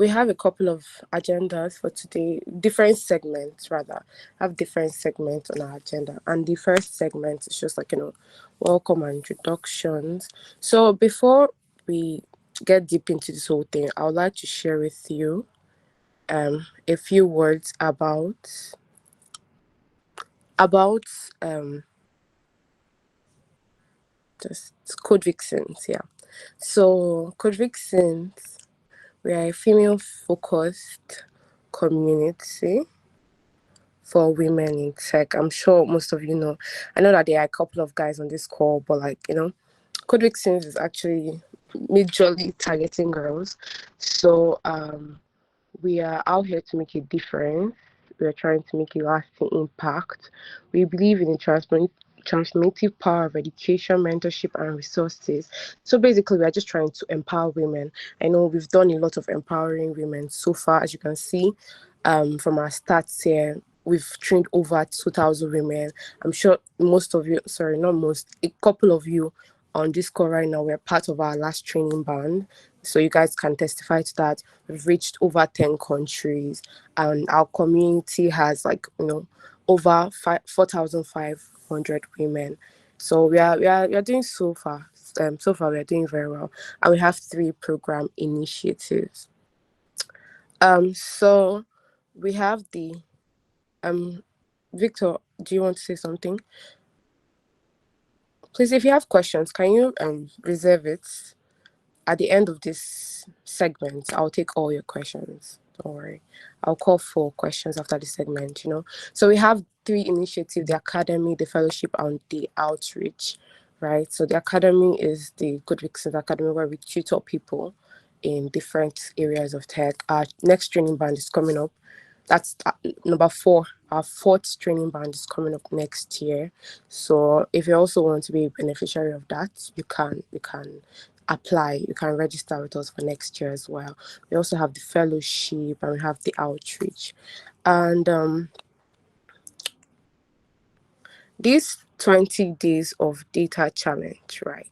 we have a couple of agendas for today, different segments rather. Have different segments on our agenda. And the first segment is just like, welcome and introductions. So before we get deep into this whole thing, I would like to share with you a few words about just Codevixens, yeah. So Codevixens, we are a female-focused community for women in tech. I'm sure most of you know. I know that there are a couple of guys on this call, but Codevixens is actually majorly targeting girls. So we are out here to make a difference. We are trying to make a lasting impact. We believe in the transformative power of education, mentorship, and resources. So basically, we are just trying to empower women. I know we've done a lot of empowering women so far, as you can see from our stats here. We've trained over 2,000 women. I'm sure most of you, sorry, not most, a couple of you on this call right now, we're part of our last training band. So you guys can testify to that. We've reached over 10 countries, and our community has over 4,500 women. So we are doing so far. So far we are doing very well, and we have 3 program initiatives. So we have the Victor, do you want to say something? Please, if you have questions, can you reserve it? At the end of this segment, I'll take all your questions. Don't worry. I'll call for questions after the segment, So we have 3 initiatives, the academy, the fellowship, and the outreach, right? So the academy is the Codevixens Academy, where we tutor people in different areas of tech. Our next training band is coming up. That's number 4. Our 4th training band is coming up next year. So if you also want to be a beneficiary of that, you can apply. You can register with us for next year as well. We also have the fellowship and we have the outreach. And these 20 days of data challenge, right?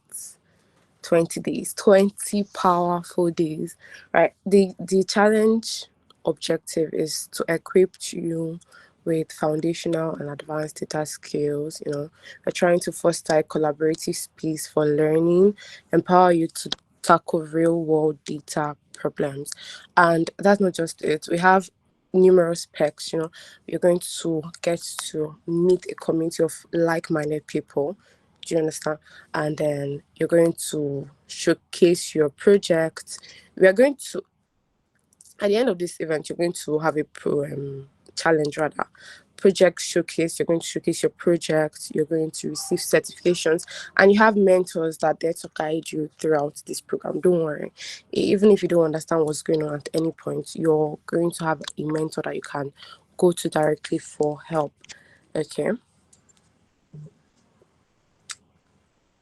20 days, 20 powerful days, right? The challenge objective is to equip you with foundational and advanced data skills. We're trying to foster a collaborative space for learning, empower you to tackle real world data problems. And that's not just it. We have numerous perks. You're going to get to meet a community of like-minded people. Do you understand? And then you're going to showcase your project. We are going to, at the end of this event, you're going to have a challenge rather. Project showcase. You're going to showcase your project. You're going to receive certifications, and you have mentors that are there to guide you throughout this program. Don't worry. Even if you don't understand what's going on at any point, you're going to have a mentor that you can go to directly for help. Okay.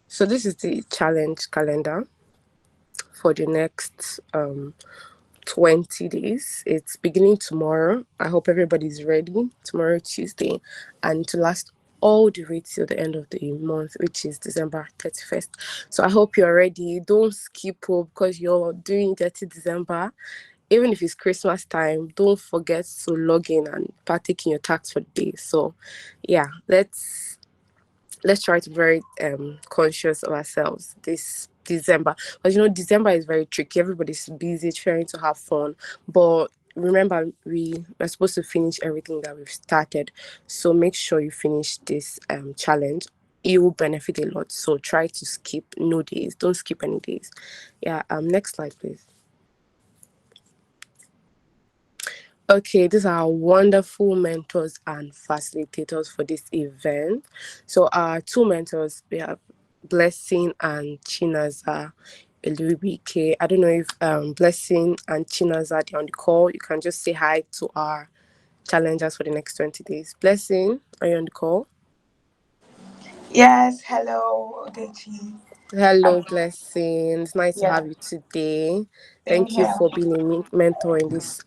So this is the challenge calendar for the next 20 days. It's beginning tomorrow. I hope everybody's ready. Tomorrow, Tuesday, and to last all the way till the end of the month, which is December 31st. So I hope you're ready. Don't skip up because you're doing 30 December. Even if it's Christmas time, don't forget to log in and partake in your tax for the day. So yeah, let's try to be very conscious of ourselves this December. But December is very tricky. Everybody's busy trying to have fun. But remember, we're supposed to finish everything that we've started. So make sure you finish this challenge. It will benefit a lot. So try to skip no days. Don't skip any days. Yeah. Next slide, please. Okay, these are our wonderful mentors and facilitators for this event. So our 2 mentors, we have Blessing and Chinaza Elubike. I don't know if Blessing and Chinaza are on the call. You can just say hi to our challengers for the next 20 days. Blessing, are you on the call? Yes, hello, Ogechi. Hello, Blessing. It's nice to Yeah, have you today. same Thank you here. for being a mentor in this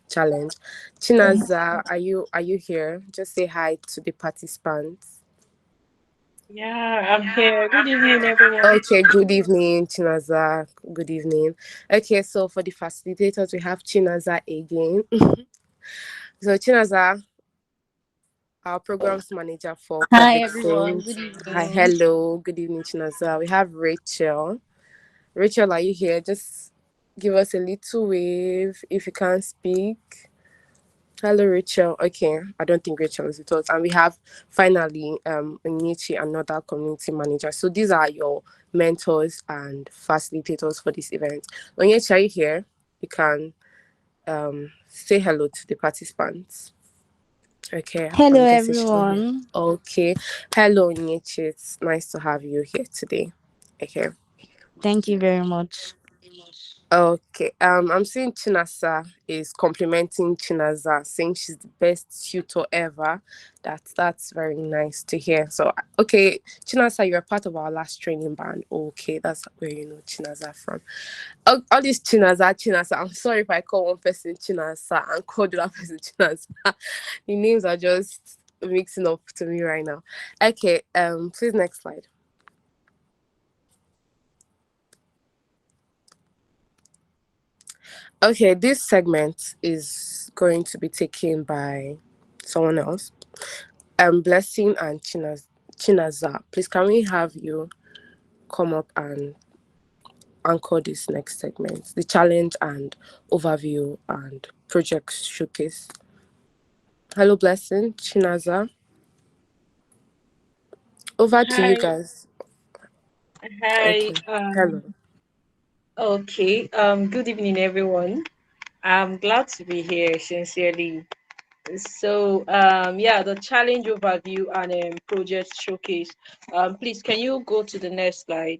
challenge. Thank Chinaza, are you here? Just say hi to the participants. Yeah, I'm here. Good evening, everyone. Okay, good evening, Chinaza. Good evening. Okay, so for the facilitators, we have Chinaza again. So, Chinaza, our programs manager for Hi everyone, Codevixens. good Hi, evening. hello, good evening, Chinaza. We have Rachel. Rachel, are you here? Just give us a little wave if you can't speak. Hello, Rachel. Okay, I don't think Rachel is with us. And we have finally Onichi, another community manager. So these are your mentors and facilitators for this event. Onichi, are you here? You can say hello to the participants. Okay, Hello I'm guessing she's not here. everyone. Okay. Hello, Onichi. It's nice to have you here today. Okay. Thank you very much. Okay. I'm seeing Chinasa is complimenting Chinaza, saying she's the best tutor ever. That's very nice to hear. So okay, Chinasa, you're part of our last training band. Okay, that's where you know Chinaza from. All this Chinasa. I'm sorry if I call one person Chinasa and call the other person Chinaza. The names are just mixing up to me right now. Okay. Please next slide. Okay, this segment is going to be taken by someone else. Blessing and Chinaza. Please, can we have you come up and anchor this next segment, the challenge and overview and project showcase? Hello, Blessing, Chinaza. Over to you Hi, guys. hi. Okay. Hello. Okay. Good evening, everyone. I'm glad to be here, sincerely. So, yeah, the challenge overview and project showcase. Please, can you go to the next slide?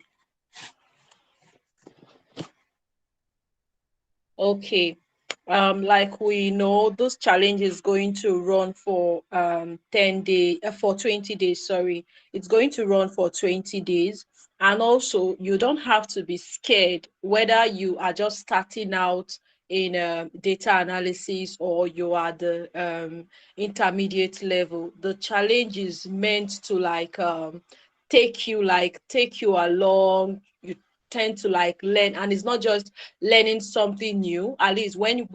Okay. Like we know, those challenges going to run for 20 days, sorry. It's going to run for 20 days. And also, you don't have to be scared whether you are just starting out in data analysis or you are the intermediate level. The challenge is meant to take you along. You tend to learn, and it's not just learning something new. At least when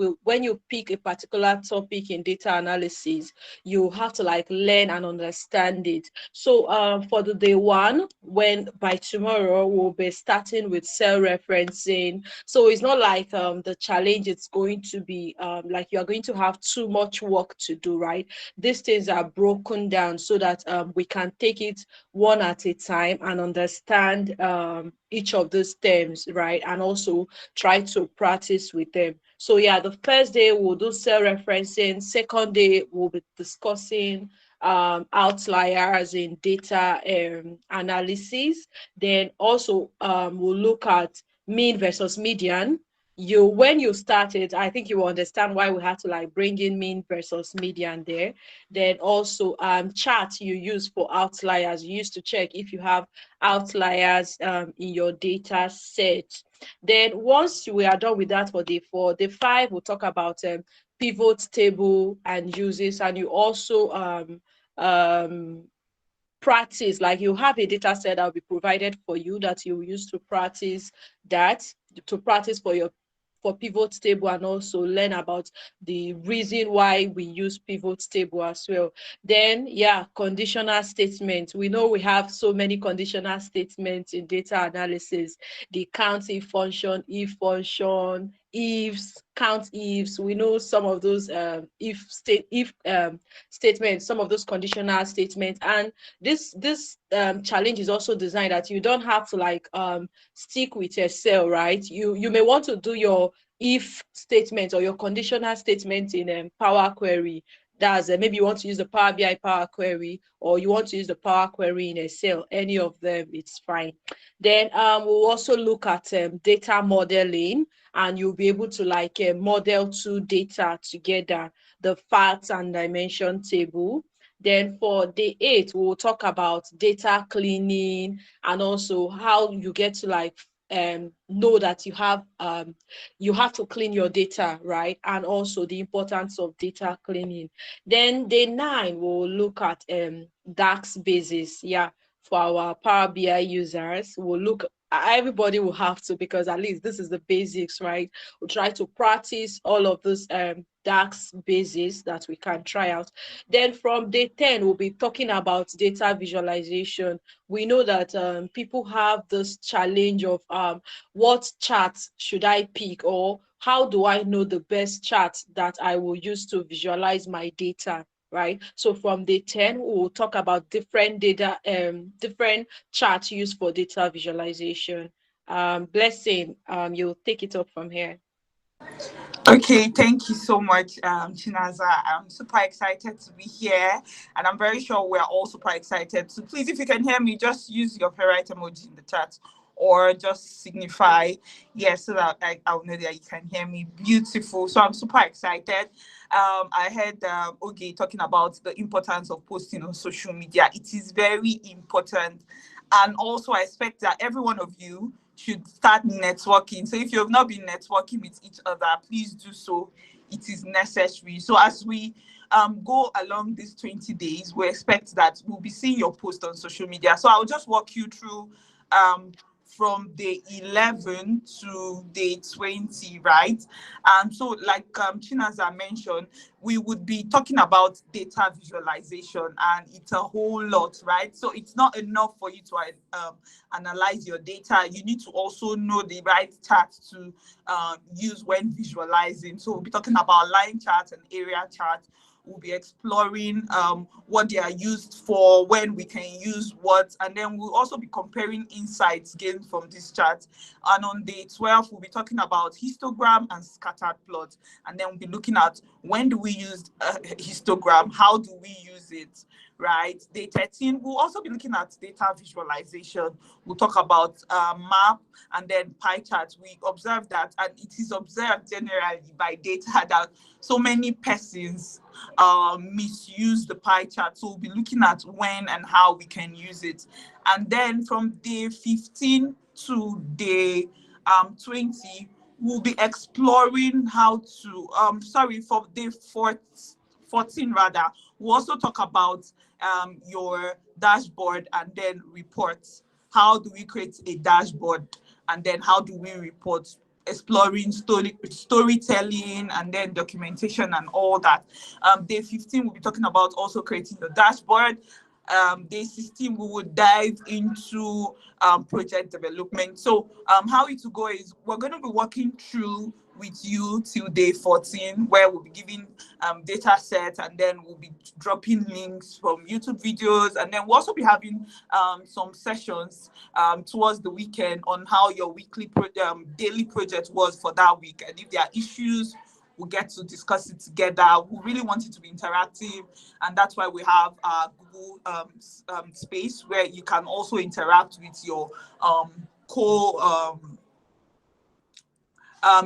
you pick a particular topic in data analysis, you have to learn and understand it. So for the day one, when by tomorrow we'll be starting with cell referencing. So it's not like the challenge it's going to be like you are going to have too much work to do, right? These things are broken down so that we can take it one at a time and understand each of those terms, right? And also try to practice with them. So yeah, the first day we'll do cell referencing. Second day we'll be discussing outliers in data analysis. Then also we'll look at mean versus median. You when you started, I think you will understand why we had to bring in mean versus median there. Then also chart you use for outliers. You used to check if you have outliers in your data set. Then once we are done with that for day 4, day 5 we'll talk about pivot table and uses, and you also um, practice, like you have a data set that will be provided for you that you use that to practice for pivot table, and also learn about the reason why we use pivot table as well. Then yeah, conditional statements. We know we have so many conditional statements in data analysis. The count if function, ifs, count ifs. We know some of those if statements, some of those conditional statements. And this challenge is also designed that you don't have to stick with Excel, right? You may want to do your if statement or your conditional statement in Power Query. That's maybe you want to use the Power BI Power Query, or you want to use the Power Query in Excel. Any of them, it's fine. Then we'll also look at data modeling, and you'll be able to model two data together, the facts and dimension table. Then for day 8, we'll talk about data cleaning, and also how you get to know that you have to clean your data, right? And also the importance of data cleaning. Then day 9, we'll look at DAX basis. Yeah, for our Power BI users. We'll look, everybody will have to, because at least this is the basics, right? We'll try to practice all of those DAX bases that we can try out. Then from day 10, we'll be talking about data visualization. We know that people have this challenge of what charts should I pick, or how do I know the best chart that I will use to visualize my data, right? So from day 10, we'll talk about different data, different charts used for data visualization. Blessing, you'll take it up from here. Okay, thank you so much, Chinaza. I'm super excited to be here, and I'm very sure we're all super excited. So please, if you can hear me, just use your favorite emoji in the chat, or just signify yes, so that I'll know that you can hear me. Beautiful. So I'm super excited. I heard Oge talking about the importance of posting on social media. It is very important, and also I expect that every one of you should start networking. So if you have not been networking with each other, please do so. It is necessary. So as we go along these 20 days, we expect that we'll be seeing your post on social media. So I'll just walk you through from day 11 to day 20, right? And so like Chinaza mentioned, we would be talking about data visualization, and it's a whole lot, right? So it's not enough for you to analyze your data. You need to also know the right charts to use when visualizing. So we'll be talking about line charts and area charts. We'll be exploring what they are used for, when we can use what, and then we'll also be comparing insights gained from this chart. And on day 12, we'll be talking about histogram and scattered plots, and then we'll be looking at when do we use histogram, how do we use it, right? Day 13, we'll also be looking at data visualization. We'll talk about map and then pie charts. We observe that, and it is observed generally by data that so many persons misuse the pie chart. So we'll be looking at when and how we can use it. And then from day 15 to day 20, we'll be exploring how to, for day 14 rather, we'll also talk about your dashboard and then reports. How do we create a dashboard, and then how do we report? Exploring storytelling and then documentation and all that. Day 15, we'll be talking about also creating the dashboard. Day 16, we will dive into project development. So how it will go is we're going to be working through with you till day 14, where we'll be giving data sets, and then we'll be dropping links from YouTube videos, and then we'll also be having some sessions towards the weekend on how your daily project was for that week, and if there are issues, we'll get to discuss it together. We really want it to be interactive, and that's why we have Google space where you can also interact with your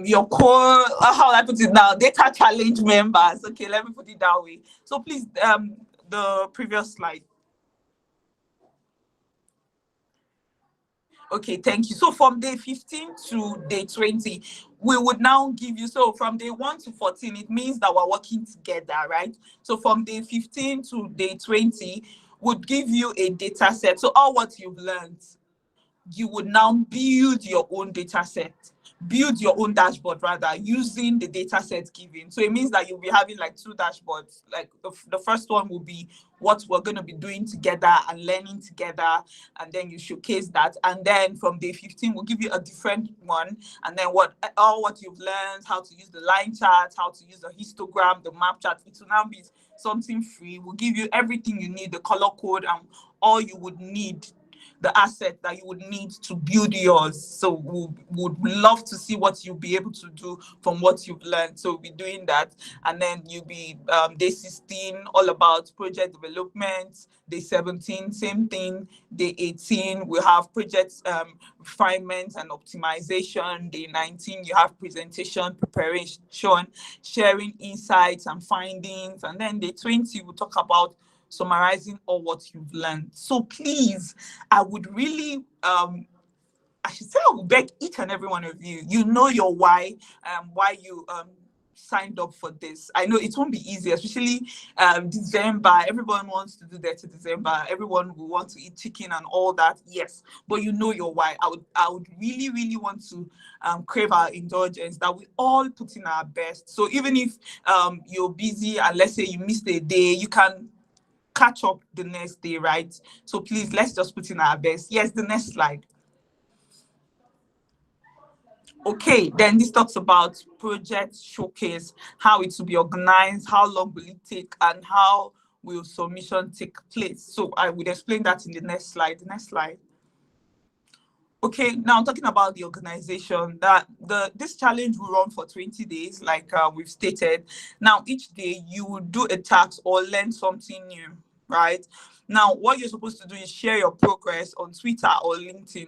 your core, how I put it now, data challenge members. Okay, let me put it that way. So please, the previous slide. Okay, thank you. So from day 15 to day 20, we would now give you, so from day 1 to 14, it means that we're working together, right? So from day 15 to day 20 would give you a data set. So all what you've learned, you would now build your own data set, build your own dashboard rather, using the data set given. So it means that you'll be having like 2 dashboards. Like the first one will be what we're going to be doing together and learning together, and then you showcase that. And then from day 15, we'll give you a different one, and then what you've learned, how to use the line chart, how to use the histogram, the map chart. It will now be something free. We'll give you everything you need, the color code, and all you would need, the asset that you would need to build yours. So we would love to see what you'll be able to do from what you've learned. So we'll be doing that. And then you'll be day 16, all about project development. Day 17, same thing. Day 18, we have project refinement and optimization. Day 19, you have presentation preparation, sharing insights and findings. And then day 20, we'll talk about summarizing all what you've learned. So please, I would really, I should say, I would beg each and every one of you, you know your why you signed up for this. I know it won't be easy, especially December. Everyone wants to do that to December. Everyone will want to eat chicken and all that. Yes, but you know your why. I would really, really want to crave our indulgence, that we all put in our best. So even if you're busy and let's say you missed a day, you can catch up the next day, right? So please, let's just put in our best. Yes, the next slide. Okay, then this talks about project showcase, how it will be organized, how long will it take, and how will submission take place. So I will explain that in the next slide. The next slide. Okay, now talking about the organization, that this challenge will run for 20 days, like we've stated. Now, each day you will do a task or learn something new, right? Now, what you're supposed to do is share your progress on Twitter or LinkedIn.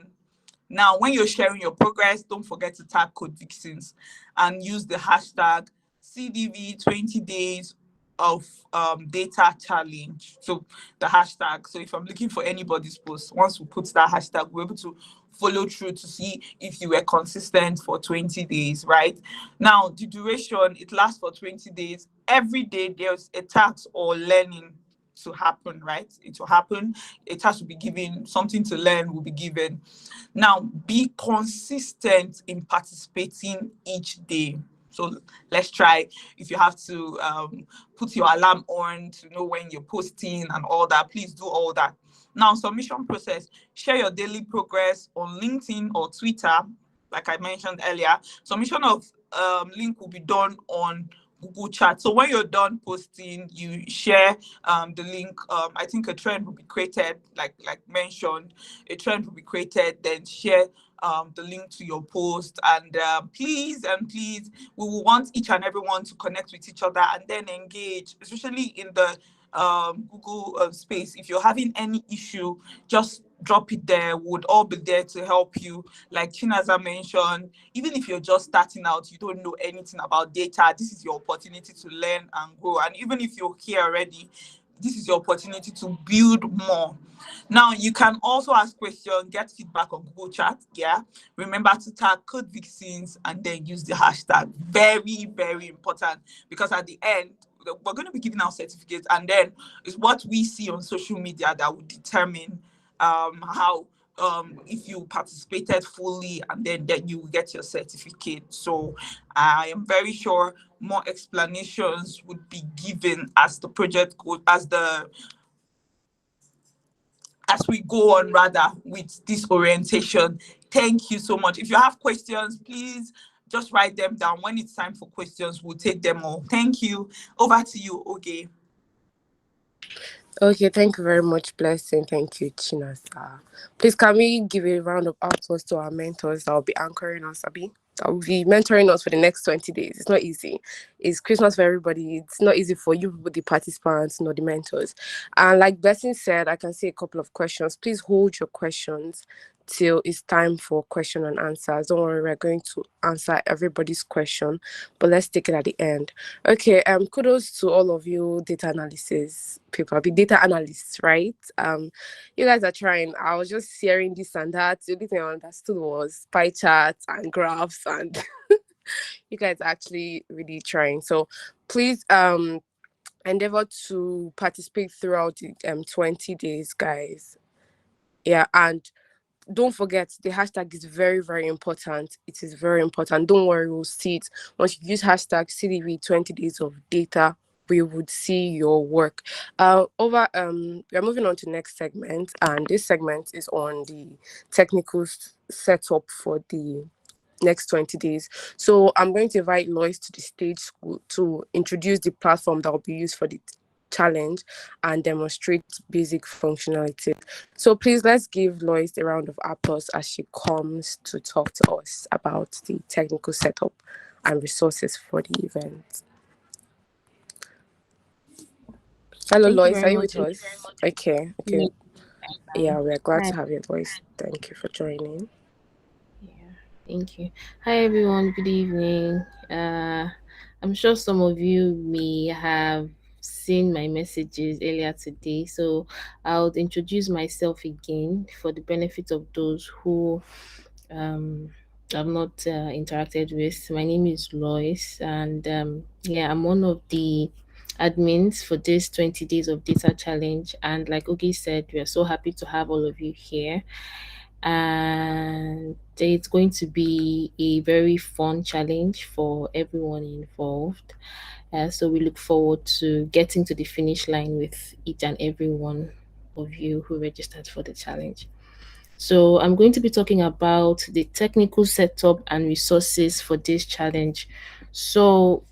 Now, when you're sharing your progress, don't forget to tag Codevixens and use the hashtag CDV 20 days of data challenge. So the hashtag. So if I'm looking for anybody's post, once we put that hashtag, we're able to follow through to see if you were consistent for 20 days, right? Now, the duration, it lasts for 20 days. Every day there's a task or learning to happen, right? It will happen. A task will be given, something to learn will be given. Now, be consistent in participating each day. So let's try, if you have to put your alarm on to know when you're posting and all that, please do all that. Now, submission process, share your daily progress on LinkedIn or Twitter, like I mentioned earlier. Submission of link will be done on Google Chat. So when you're done posting, you share the link. I think a trend will be created, like mentioned, a trend will be created, then share the link to your post. And please, we will want each and everyone to connect with each other and then engage, especially in the Google space. If you're having any issue, just drop it there. We would all be there to help you. Like Chinaza mentioned, even if you're just starting out, you don't know anything about data, this is your opportunity to learn and grow. And even if you're here already, this is your opportunity to build more. Now, you can also ask questions, get feedback on Google Chat. Yeah. Remember to tag Codevixens and then use the hashtag. Very, very important, because at the end, we're going to be giving out certificates, and then it's what we see on social media that will determine how if you participated fully, and then you will get your certificate. So I am very sure more explanations would be given as the project goes, as we go on rather with this orientation. Thank you so much. If you have questions, please just write them down. When it's time for questions, we'll take them all. Thank you. Over to you, Oge. Okay, thank you very much, Blessing. Thank you, Chinasa. Please, can we give a round of applause to our mentors that will be anchoring us, Abi? That will be mentoring us for the next 20 days. It's not easy. It's Christmas for everybody. It's not easy for you, the participants, not the mentors. And like Blessing said, I can see a couple of questions. Please hold your questions till it's time for question and answers. Don't worry, we're going to answer everybody's question, but let's take it at the end. Okay, kudos to all of you data analysis people, be data analysts, right? You guys are trying. I was just hearing this and that. The only thing I understood was pie charts and graphs, and you guys are actually really trying. So please endeavor to participate throughout the 20 days, guys. Yeah, and don't forget, the hashtag is very, very important. It is very important. Don't worry, we'll see it. Once you use hashtag CDV 20 days of data, we would see your work. We're moving on to the next segment, and this segment is on the technical setup for the next 20 days. So I'm going to invite Lois to the stage to introduce the platform that will be used for the challenge and demonstrate basic functionality. So please, let's give Lois a round of applause as she comes to talk to us about the technical setup and resources for the event. Hello, Thank you Lois, very are you much. with us? Okay. Yeah, we're glad to have your voice. Thank you for joining. Yeah, thank you. Hi everyone, good evening. I'm sure some of you may have seen my messages earlier today, so I'll introduce myself again for the benefit of those who I've not interacted with. My name is Lois, and yeah, I'm one of the admins for this 20 Days of Data Challenge. And like Ogi said, we are so happy to have all of you here. And it's going to be a very fun challenge for everyone involved. So we look forward to getting to the finish line with each and every one of you who registered for the challenge. So I'm going to be talking about the technical setup and resources for this challenge. So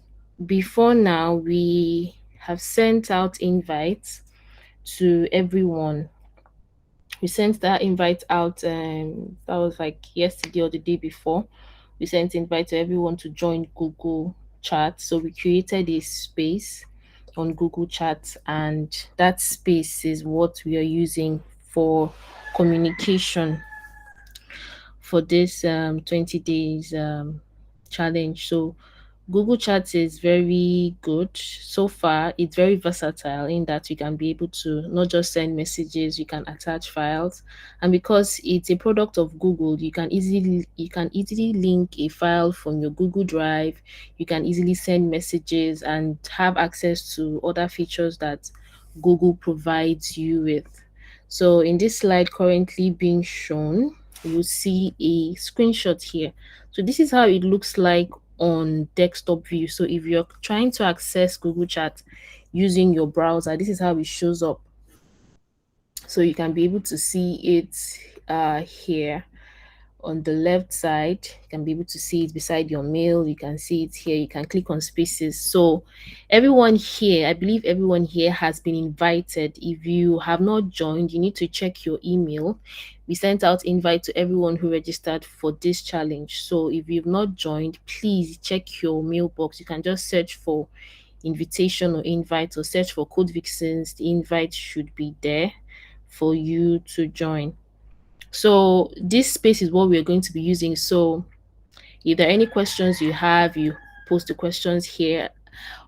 before now, we have sent out invites to everyone. We sent that invite out, that was like yesterday or the day before. We sent invite to everyone to join Google Chat. So we created a space on Google Chat, and that space is what we are using for communication for this 20 days challenge. So Google Chat is very good so far. It's very versatile in that you can be able to not just send messages, you can attach files, and because it's a product of Google, you can easily link a file from your Google Drive. You can easily send messages and have access to other features that Google provides you with. So in this slide currently being shown, you see a screenshot here. So this is how it looks like on desktop view. So if you're trying to access Google Chat using your browser, this is how it shows up. So you can be able to see it here on the left side. You can be able to see it beside your mail. You can see it here. You can click on spaces. So everyone here, I believe everyone here has been invited. If you have not joined, you need to check your email. We sent out invite to everyone who registered for this challenge. So if you've not joined, please check your mailbox. You can just search for invitation or invite, or search for Codevixens. The invite should be there for you to join. So this space is what we're going to be using. So if there are any questions you have, you post the questions here.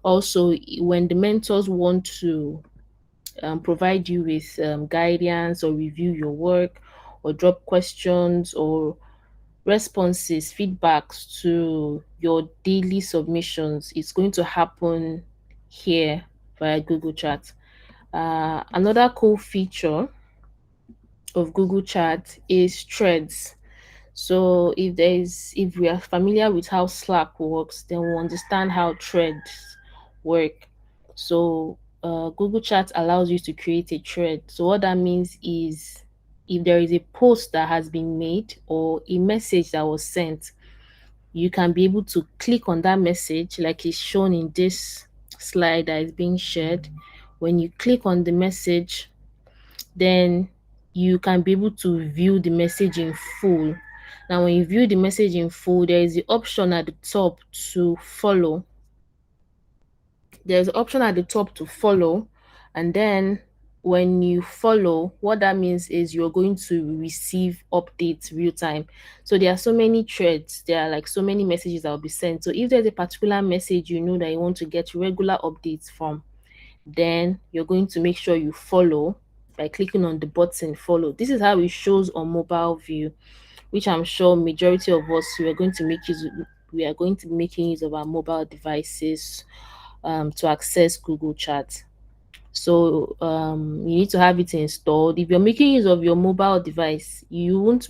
Also, when the mentors want to provide you with guidance or review your work, or drop questions or responses, feedbacks to your daily submissions, it's going to happen here via Google Chat. Another cool feature of Google Chat is threads. So if we are familiar with how Slack works, then we'll understand how threads work. So Google Chat allows you to create a thread. So what that means is, if there is a post that has been made or a message that was sent, you can be able to click on that message like is shown in this slide that is being shared. When you click on the message, then you can be able to view the message in full. Now, when you view the message in full, there is the option at the top to follow. There's an option at the top to follow, and then when you follow, what that means is you're going to receive updates real time. So there are so many threads, there are like so many messages that will be sent. So if there's a particular message you know that you want to get regular updates from, then you're going to make sure you follow by clicking on the button follow. This is how it shows on mobile view, which I'm sure majority of us, we are going to be making use of our mobile devices to access Google Chat. So you need to have it installed. If you're making use of your mobile device, you won't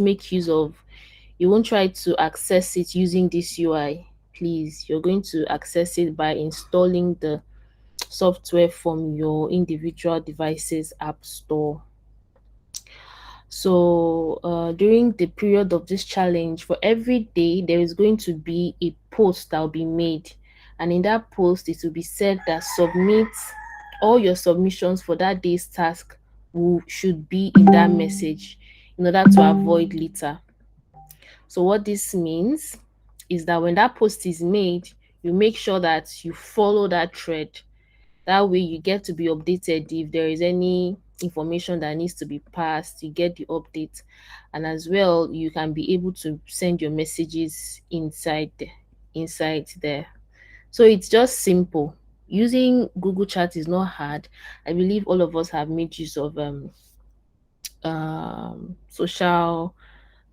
try to access it using this UI. Please, you're going to access it by installing the software from your individual device's app store. So during the period of this challenge, for every day, there is going to be a post that will be made. And in that post, it will be said that submit all your submissions for that day's task should be in that message in order to avoid litter. So what this means is that when that post is made, you make sure that you follow that thread. That way you get to be updated if there is any information that needs to be passed, you get the update. And as well, you can be able to send your messages inside there. So it's just simple. Using Google Chat is not hard. I believe all of us have made use of social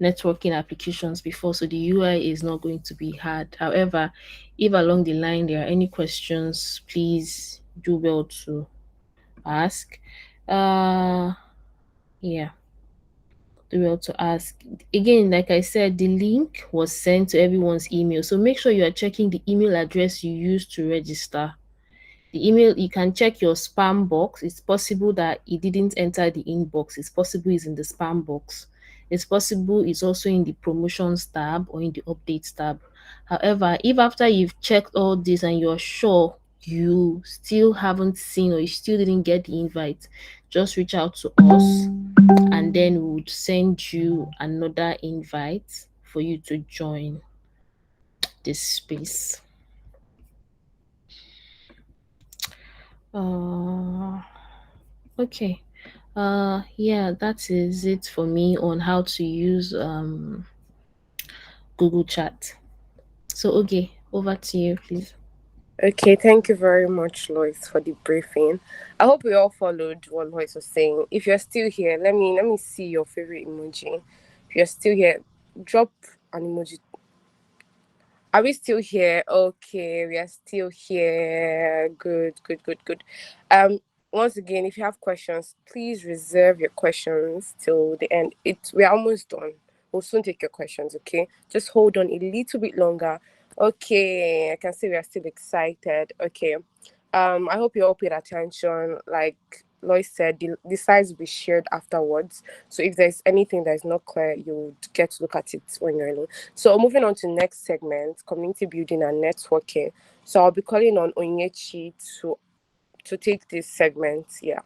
networking applications before, so the UI is not going to be hard. However, if along the line there are any questions, please do well to ask. Uh, yeah, do well to ask. Again, like I said, the link was sent to everyone's email, so make sure you are checking the email address you used to register. The email, you can check your spam box. It's possible that it didn't enter the inbox. It's possible it's in the spam box. It's possible it's also in the promotions tab or in the updates tab. However, if after you've checked all this and you're sure you still haven't seen or you still didn't get the invite, just reach out to us and then we would send you another invite for you to join this space. Okay. Yeah, that is it for me on how to use Google Chat. So, okay, over to you, please. Okay, thank you very much, Lois, for the briefing. I hope we all followed what Lois was saying. If you're still here, let me see your favorite emoji. If you're still here, drop an emoji. Are we still here? Okay, we are still here. Good, good, good, good. Once again, if you have questions, please reserve your questions till the end. We're almost done. We'll soon take your questions, okay? Just hold on a little bit longer. Okay, I can see we are still excited. Okay. I hope you all paid attention. Like Lois said, the slides will be shared afterwards. So if there's anything that is not clear, you would get to look at it when you're alone. So moving on to the next segment, community building and networking. So I'll be calling on Onyechi to take this segment. Yeah.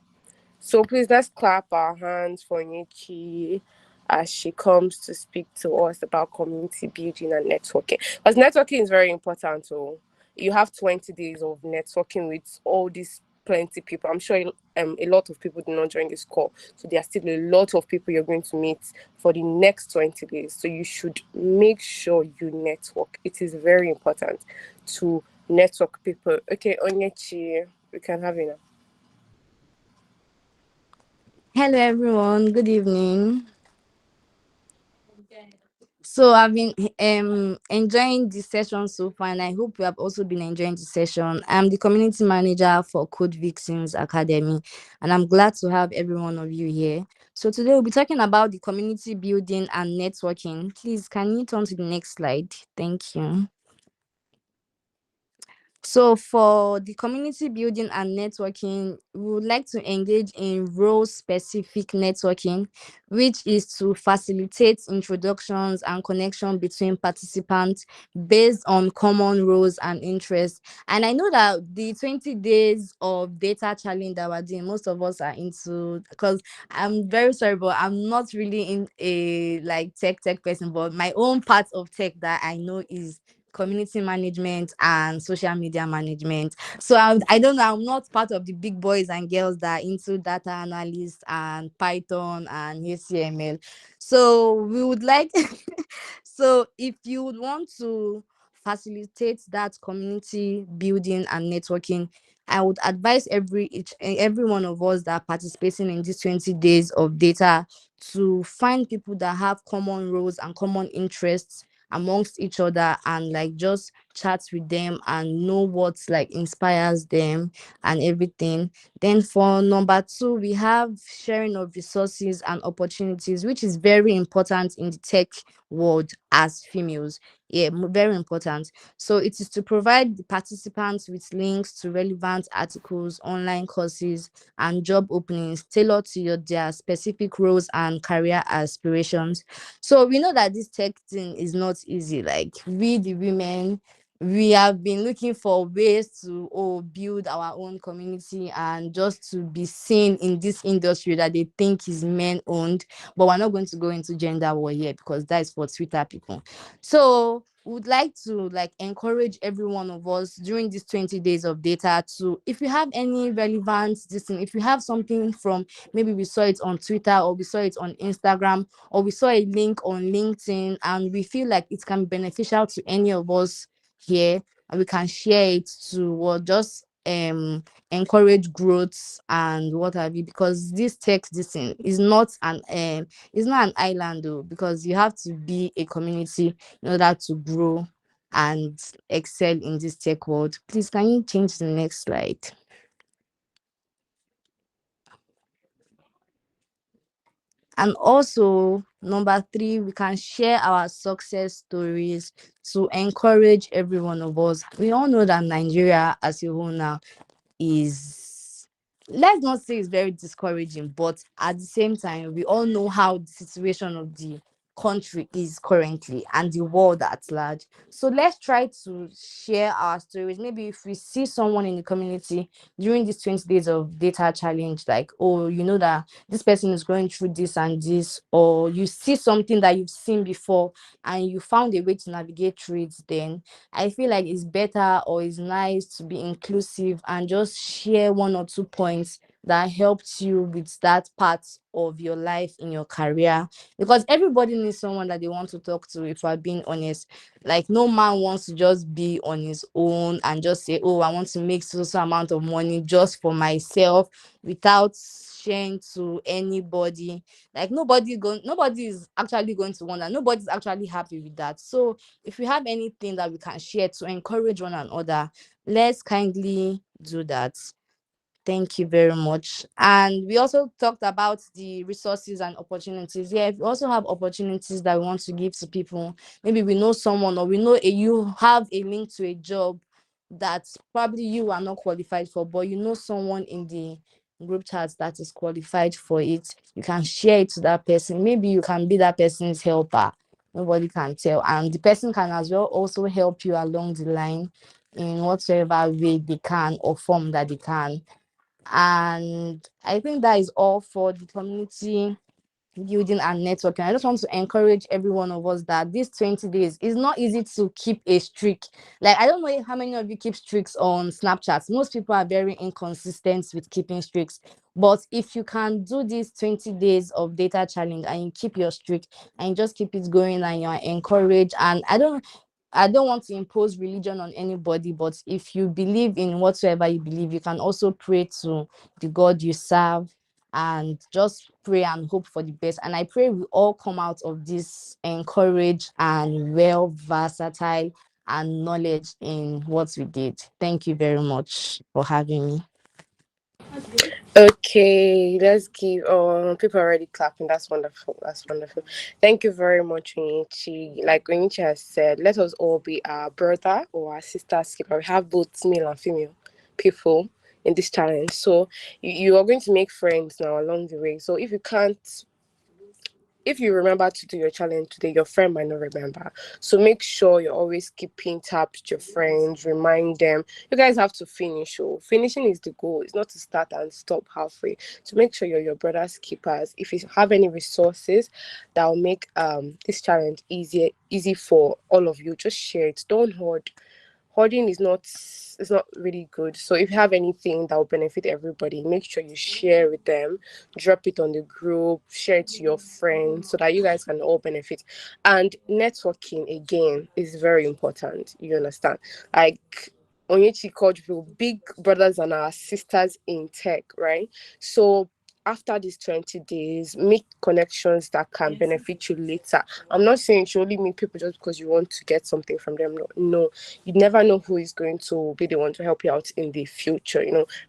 So please let's clap our hands for Onyechi as she comes to speak to us about community building and networking. Because networking is very important. So you have 20 days of networking with all these plenty people. I'm sure a lot of people did not join this call. So there are still a lot of people you're going to meet for the next 20 days. So you should make sure you network. It is very important to network people. Okay, Onyechi, we can have you now. Hello, everyone. Good evening. So I've been enjoying this session so far, and I hope you have also been enjoying the session. I'm the community manager for Codevixens Academy, and I'm glad to have every one of you here. So today we'll be talking about the community building and networking. Please, can you turn to the next slide? Thank you. So for the community building and networking, we would like to engage in role-specific networking, which is to facilitate introductions and connection between participants based on common roles and interests. And I know that the 20 days of data challenge that we're doing, most of us are into, because I'm very sorry, but I'm not really in a like tech person, but my own part of tech that I know is community management and social media management. So I don't know, I'm not part of the big boys and girls that are into data analyst and Python and HTML. So we would like so if you would want to facilitate that community building and networking, I would advise every one of us that are participating in these 20 days of data to find people that have common roles and common interests amongst each other, and like just chat with them and know what like inspires them and everything. Then for number 2, we have sharing of resources and opportunities, which is very important in the tech world as females. Yeah, very important. So it is to provide the participants with links to relevant articles, online courses, and job openings tailored to their specific roles and career aspirations. So we know that this tech thing is not easy. Like we, the women, we have been looking for ways to build our own community and just to be seen in this industry that they think is men owned. But we're not going to go into gender war here because that is for Twitter people. So would like to like encourage every one of us during these 20 days of data to, if you have any relevant this thing, if you have something from, maybe we saw it on Twitter or we saw it on Instagram or we saw a link on LinkedIn and we feel like it can be beneficial to any of us here, and we can share it to, or just encourage growth and what have you, because this thing is not an island though, because you have to be a community in order to grow and excel in this tech world. Please, can you change the next slide? And also, number three, we can share our success stories to encourage every one of us. We all know that Nigeria as a whole now is, let's not say it's very discouraging, but at the same time, we all know how the situation of the country is currently and the world at large. So let's try to share our stories. Maybe if we see someone in the community during this 20 days of data challenge, like, oh, you know that this person is going through this and this, or you see something that you've seen before and you found a way to navigate through it, then I feel like it's better or it's nice to be inclusive and just share one or two points that helped you with that part of your life in your career, because everybody needs someone that they want to talk to, if we're being honest. Like, no man wants to just be on his own and just say, oh, I want to make so amount of money just for myself without sharing to anybody. Like, nobody is actually going to want that. Nobody's actually happy with that. So if we have anything that we can share to encourage one another, let's kindly do that. Thank you very much. And we also talked about the resources and opportunities. Yeah, if we also have opportunities that we want to give to people, maybe we know someone, or we know you have a link to a job that probably you are not qualified for, but you know someone in the group chat that is qualified for it, you can share it to that person. Maybe you can be that person's helper. Nobody can tell. And the person can as well also help you along the line in whatever way they can or form that they can. And I think that is all for the community building and networking. I just want to encourage every one of us that these 20 days is not easy to keep a streak. Like, I don't know how many of you keep streaks on Snapchat. Most people are very inconsistent with keeping streaks. But if you can do these 20 days of data challenge and you keep your streak and you just keep it going and you're encouraged, and I don't want to impose religion on anybody, but if you believe in whatsoever you believe, you can also pray to the God you serve and just pray and hope for the best. And I pray we all come out of this encouraged and well versatile and knowledge in what we did. Thank you very much for having me. Okay, let's give people are already clapping. That's wonderful. That's wonderful. Thank you very much, Onichi. Like Onichi has said, let us all be our brother or our sister's keeper. We have both male and female people in this challenge. So you are going to make friends now along the way. So if you remember to do your challenge today, your friend might not remember. So make sure you're always keeping tabs with your friends, remind them. You guys have to finish. Oh, finishing is the goal. It's not to start and stop halfway. So make sure you're your brother's keepers. If you have any resources that will make this challenge easy for all of you, just share it. Don't hoard. Hoarding is not really good. So if you have anything that will benefit everybody, make sure you share with them, drop it on the group, share it to your friends so that you guys can all benefit. And networking again is very important. You understand? Like Onyechi called people big brothers and our sisters in tech, right? So after these 20 days, make connections that can benefit you later. I'm not saying you should only meet people just because you want to get something from them. No, you never know who is going to be the one to help you out in the future.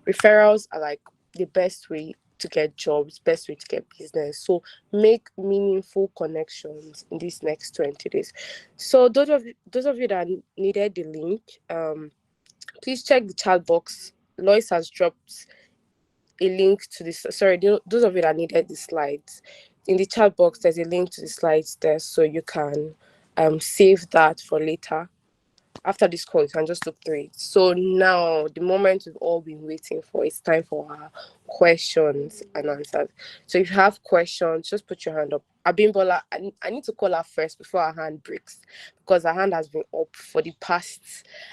Referrals are like the best way to get jobs, best way to get business. So make meaningful connections in these next 20 days. So those of you that needed the link, please check the chat box. Lois has dropped a link to this. Sorry, those of you that needed the slides, in the chat box there's a link to the slides there, so you can save that for later. After this call, you can just look through it. So now, the moment we've all been waiting for, it's time for our questions and answers. So if you have questions, just put your hand up. Abimbola, I need to call her first before her hand breaks, because her hand has been up for the past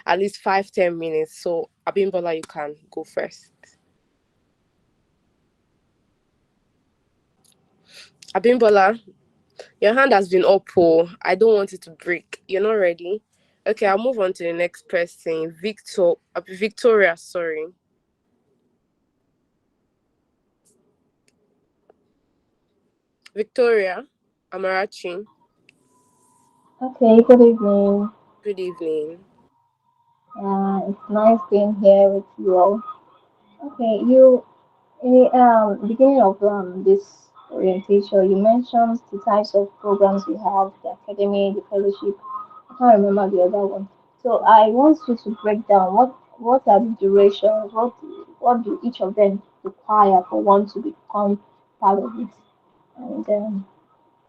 at least 5-10 minutes. So Abimbola, you can go first. Abimbola, your hand has been up. Oh, I don't want it to break. You're not ready? Okay, I'll move on to the next person. Victoria, sorry. Victoria Amarachi. Okay, good evening. Good evening. It's nice being here with you all. Okay, you in the beginning of this orientation, you mentioned the types of programs we have, the academy, the fellowship. I can't remember the other one. So I want you to break down what are the durations, what do each of them require for one to become part of it, and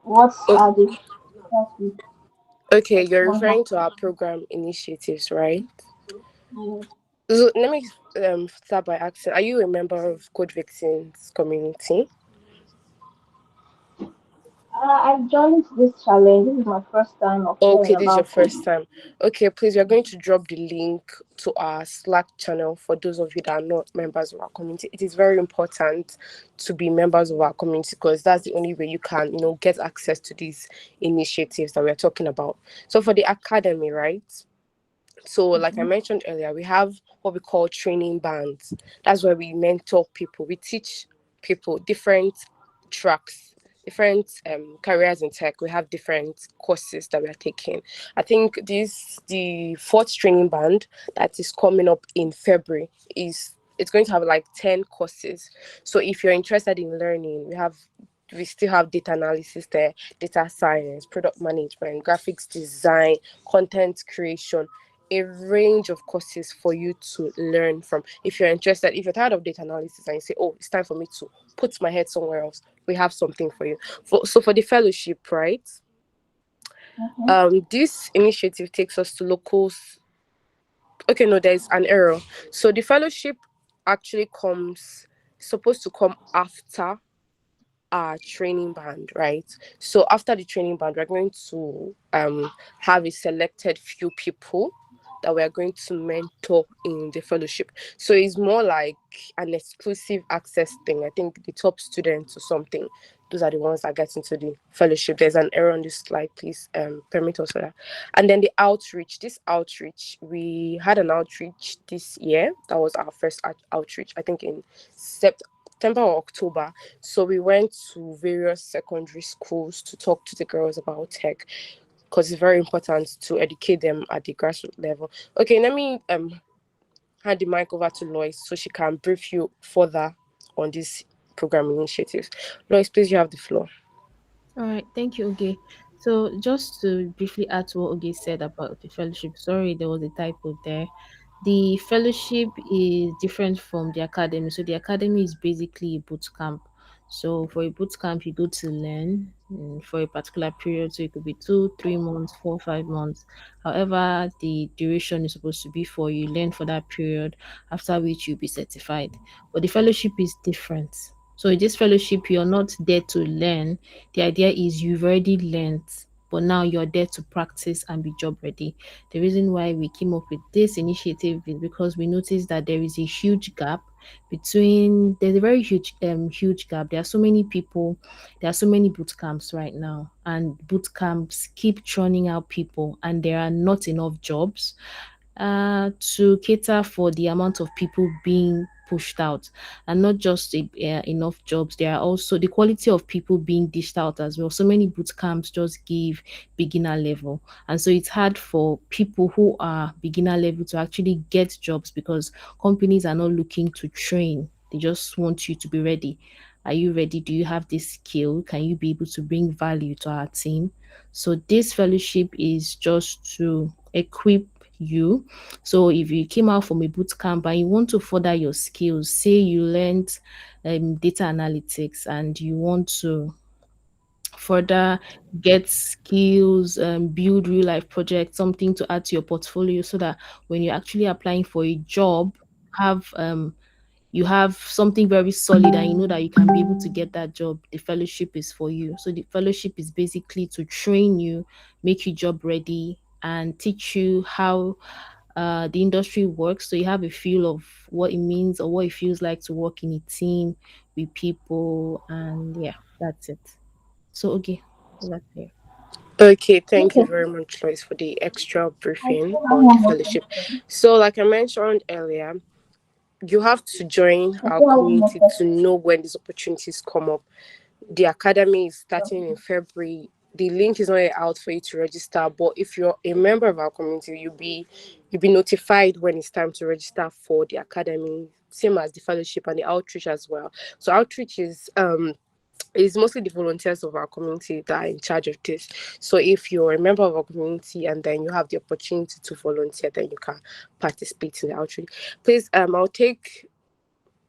what O- are the difference with okay, you're one has. referring to our program initiatives, right? So let me start by asking, are you a member of Codevixens community? I joined this challenge. This is my first time of Okay, hearing this is your about it. first time. Okay, please, we are going to drop the link to our Slack channel for those of you that are not members of our community. It is very important to be members of our community because that's the only way you can, get access to these initiatives that we're talking about. So for the academy, right? So, like I Mhm. mentioned earlier, we have what we call training bands. That's where we mentor people. We teach people different tracks, different careers in tech. We have different courses that we are taking. I think the fourth training band that is coming up in February is it's going to have like 10 courses. So if you're interested in learning, we still have data analysis there, data science, product management, graphics design, content creation, a range of courses for you to learn from. If you're interested, if you're tired of data analysis and you say, oh, it's time for me to put my head somewhere else, we have something for you. So for the fellowship, right? Mhm. This initiative takes us to locals. Okay, no, there's an error. So the fellowship actually comes supposed to come after our training band, right? So after the training band, we're going to have a selected few people that we are going to mentor in the fellowship. So it's more like an exclusive access thing. I think the top students or something, those are the ones that get into the fellowship. There's an error on this slide, please permit us for that. And then the outreach. This outreach, we had an outreach this year. That was our first outreach, I think in September or October. So we went to various secondary schools to talk to the girls about tech because it's very important to educate them at the grassroots level. Okay, let me hand the mic over to Lois so she can brief you further on this program initiatives. Lois, please, you have the floor. All right, thank you, Oge. So just to briefly add to what Oge said about the fellowship, sorry, there was a typo there. The fellowship is different from the academy. So the academy is basically a boot camp. So for a boot camp, you go to learn for a particular period. So it could be 2, 3 months, 4, 5 months. However, the duration is supposed to be for you learn for that period, after which you'll be certified. But the fellowship is different. So in this fellowship, you're not there to learn. The idea is you've already learned, but now you're there to practice and be job ready. The reason why we came up with this initiative is because we noticed that there is a huge gap between there's a very huge gap. There are so many people, there are so many boot camps right now, and boot camps keep churning out people, and there are not enough jobs to cater for the amount of people being pushed out, and not just enough jobs. There are also the quality of people being dished out as well. So many boot camps just give beginner level, and so it's hard for people who are beginner level to actually get jobs because companies are not looking to train. They just want you to be ready. Are you ready? Do you have this skill? Can you be able to bring value to our team? So this fellowship is just to equip you. So if you came out from a boot camp and you want to further your skills, say you learned data analytics and you want to further get skills, build real life projects, something to add to your portfolio so that when you're actually applying for a job, have you have something very solid and you know that you can be able to get that job. The fellowship is for you. So the fellowship is basically to train you, make you job ready, and teach you how the industry works, so you have a feel of what it means or what it feels like to work in a team with people. And yeah, that's it. So okay, over to you. Okay, thank you Okay, very much, Lois, for the extra I briefing still have on the one more fellowship. question. So, like I mentioned earlier, you have to join I our still have one more community to question. know when these opportunities come up. The academy is starting in February. The link is not yet out for you to register, but if you're a member of our community, you'll be notified when it's time to register for the academy. Same as the fellowship and the outreach as well. So outreach is mostly the volunteers of our community that are in charge of this. So if you're a member of our community and then you have the opportunity to volunteer, then you can participate in the outreach. Please, I'll take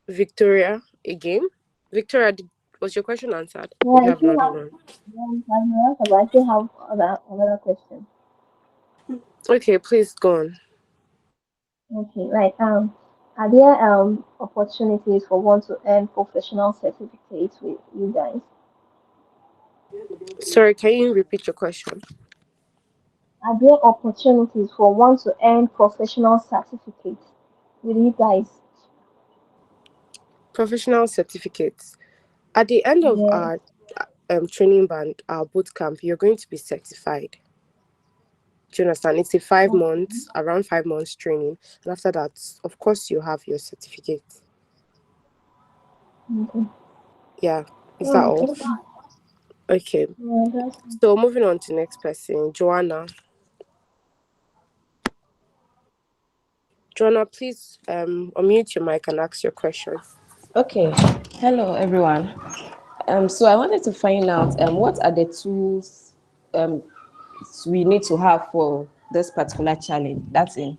Victoria again. Victoria, was your question answered? Yeah, Or you I have still another have one? one answer, but I still have another question. Okay, please go on. Okay, like are there opportunities for one to earn professional certificates with you guys? Sorry, can you repeat your question? Are there opportunities for one to earn professional certificates with you guys? Professional certificates. At the end of Yeah. our training band, our boot camp, you're going to be certified. Do you understand? It's a five Okay. months, around 5 months training, and after that, of course, you have your certificate. Okay. Yeah, is that Oh, all? thank you. Okay. Yeah, that's So moving on to the next person, Joanna. Joanna, please unmute your mic and ask your question. Okay. Hello, everyone. So I wanted to find out what are the tools um, we need to have for this particular challenge. That's in.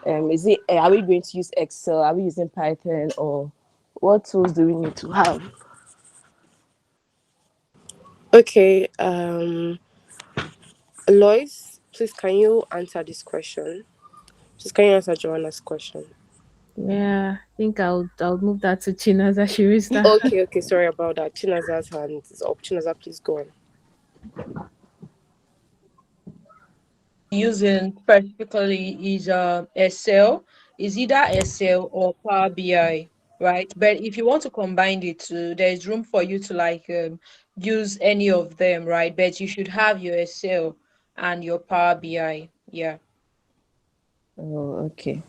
Is it? Are we going to use Excel? Are we using Python? Or what tools do we need to have? Okay, Lois, please can you answer this question? Please can you answer Joanna's question? Yeah, I think I'll move that to Chinaza Shirista. Okay, sorry about that. Chinaza's hand is up. Chinaza, please go on. Using specifically is Excel, is either Excel or Power BI, right? But if you want to combine the two, there's room for you to use any of them, right? But you should have your Excel and your Power BI. Yeah. Oh, okay.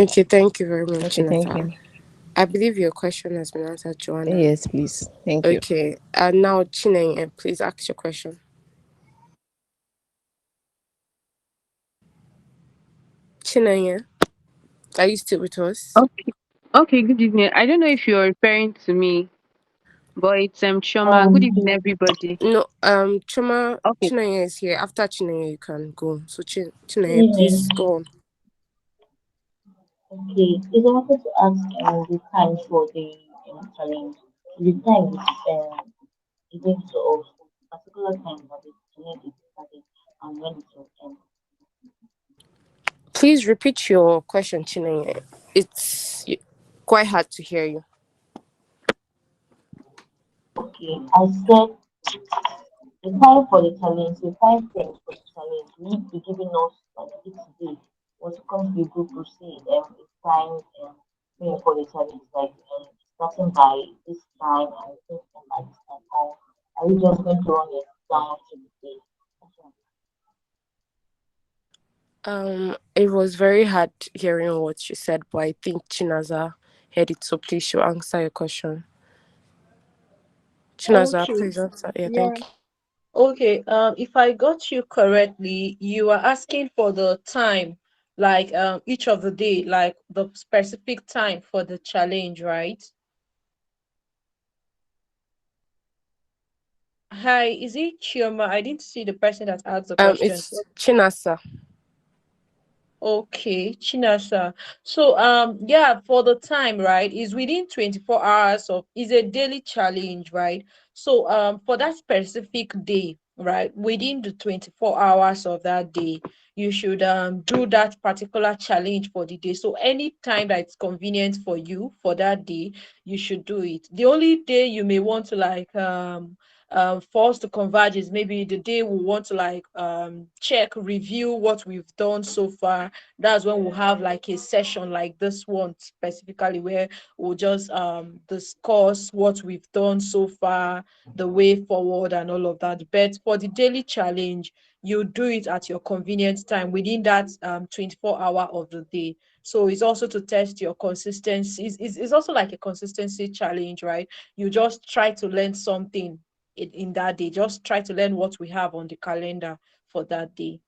Okay, thank you very much, Okay, thank Chinaza. you. I believe your question has been answered, Joanna. Yes, please. Thank you. Okay, and now Chinenye, please ask your question. Chinenye, are you still with us? Okay. Okay, good evening. I don't know if you're referring to me, but it's Shoma. Good evening, um everybody. No, Chuma, Okay. Chinenye is here. After Chinenye, you can go. So good Chinenye, please evening. go on. Okay, please I wanted to ask the time for the challenge. The time is going to of particular time that the challenge is started and when it will end. Please repeat your question, Chinenye. It's quite hard to hear you. Okay, I said the time for the challenge, the time frame for the challenge, will you be giving us like each day? Once it comes to the group, we see it's time frame for the challenge, like starting by this time and finishing by this time, or are we just going to run it down to the day? Okay. It was very hard hearing what you said, but I think Chinaza heard it, so please she'll answer your question. Chinaza, Okay. please answer. Yeah, Yeah. thank you. Okay. If I got you correctly, you are asking for the time, each of the day, like the specific time for the challenge, right? Hi, is it Chioma? I didn't see the person that asked the question. It's Chinasa. Okay, Chinasa. So yeah, for the time, right, is within 24 hours of is a daily challenge, right? So for that specific day, right, within the 24 hours of that day, you should do that particular challenge for the day. So any time that it's convenient for you for that day, you should do it. The only day you may want to for us to converge is maybe the day we want to like check, review what we've done so far. That's when we'll have like a session like this one specifically, where we'll just discuss what we've done so far, the way forward and all of that. But for the daily challenge, you do it at your convenient time within that 24 hour of the day. So it's also to test your consistency. It's also like a consistency challenge, right? You just try to learn something in that day. Just try to learn what we have on the calendar for that day.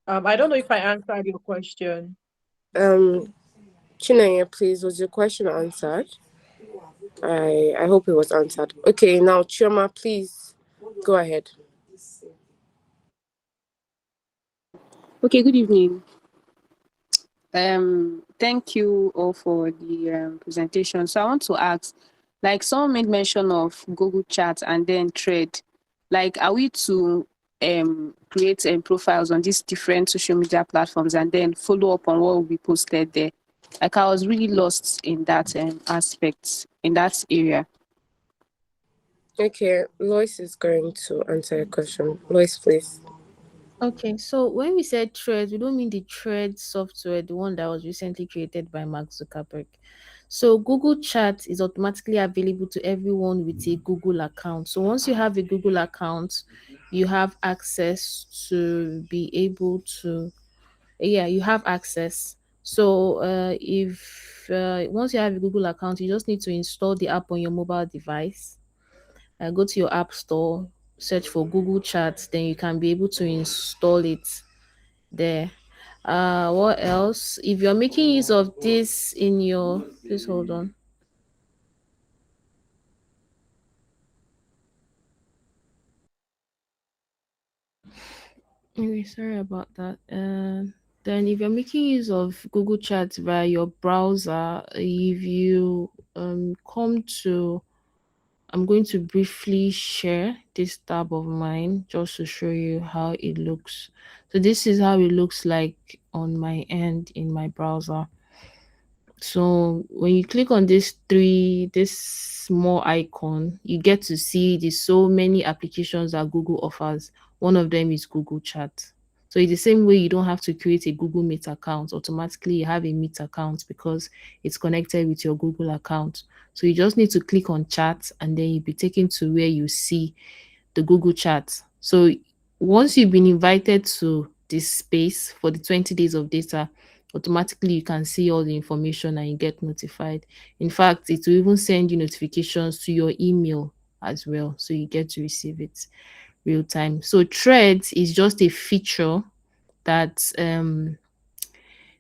I don't know if I answered your question. Chinaya, please, was your question answered? I hope it was answered. Okay, now Chioma, please go ahead. Okay, good evening. Thank you all for the presentation. So I want to ask, like someone made mention of Google Chat and then Thread. Like, are we to create profiles on these different social media platforms and then follow up on what will be posted there? Like, I was really lost in that aspect, in that area. Okay, Lois is going to answer your question. Lois, please. Okay, so when we said Threads, we don't mean the Threads software, the one that was recently created by Mark Zuckerberg. So Google Chat is automatically available to everyone with a Google account. So once you have a Google account, you have access to be able to, yeah, you have access. So if once you have a Google account, you just need to install the app on your mobile device. Go to your app store, search for Google Chat, then you can be able to install it there. What else? If you're making use of this in your, please hold on. Okay, sorry about that. Then if you're making use of Google Chat via your browser, if you come to, I'm going to briefly share this tab of mine just to show you how it looks. So this is how it looks like on my end in my browser. So when you click on this small icon, you get to see the so many applications that Google offers. One of them is Google Chat. So it's the same way you don't have to create a Google Meet account. Automatically you have a Meet account because it's connected with your Google account. So you just need to click on chat and then you'll be taken to where you see the Google Chat. So once you've been invited to this space for the 20 days of data, automatically you can see all the information and you get notified. In fact, it will even send you notifications to your email as well. So you get to receive it real time. So Threads is just a feature that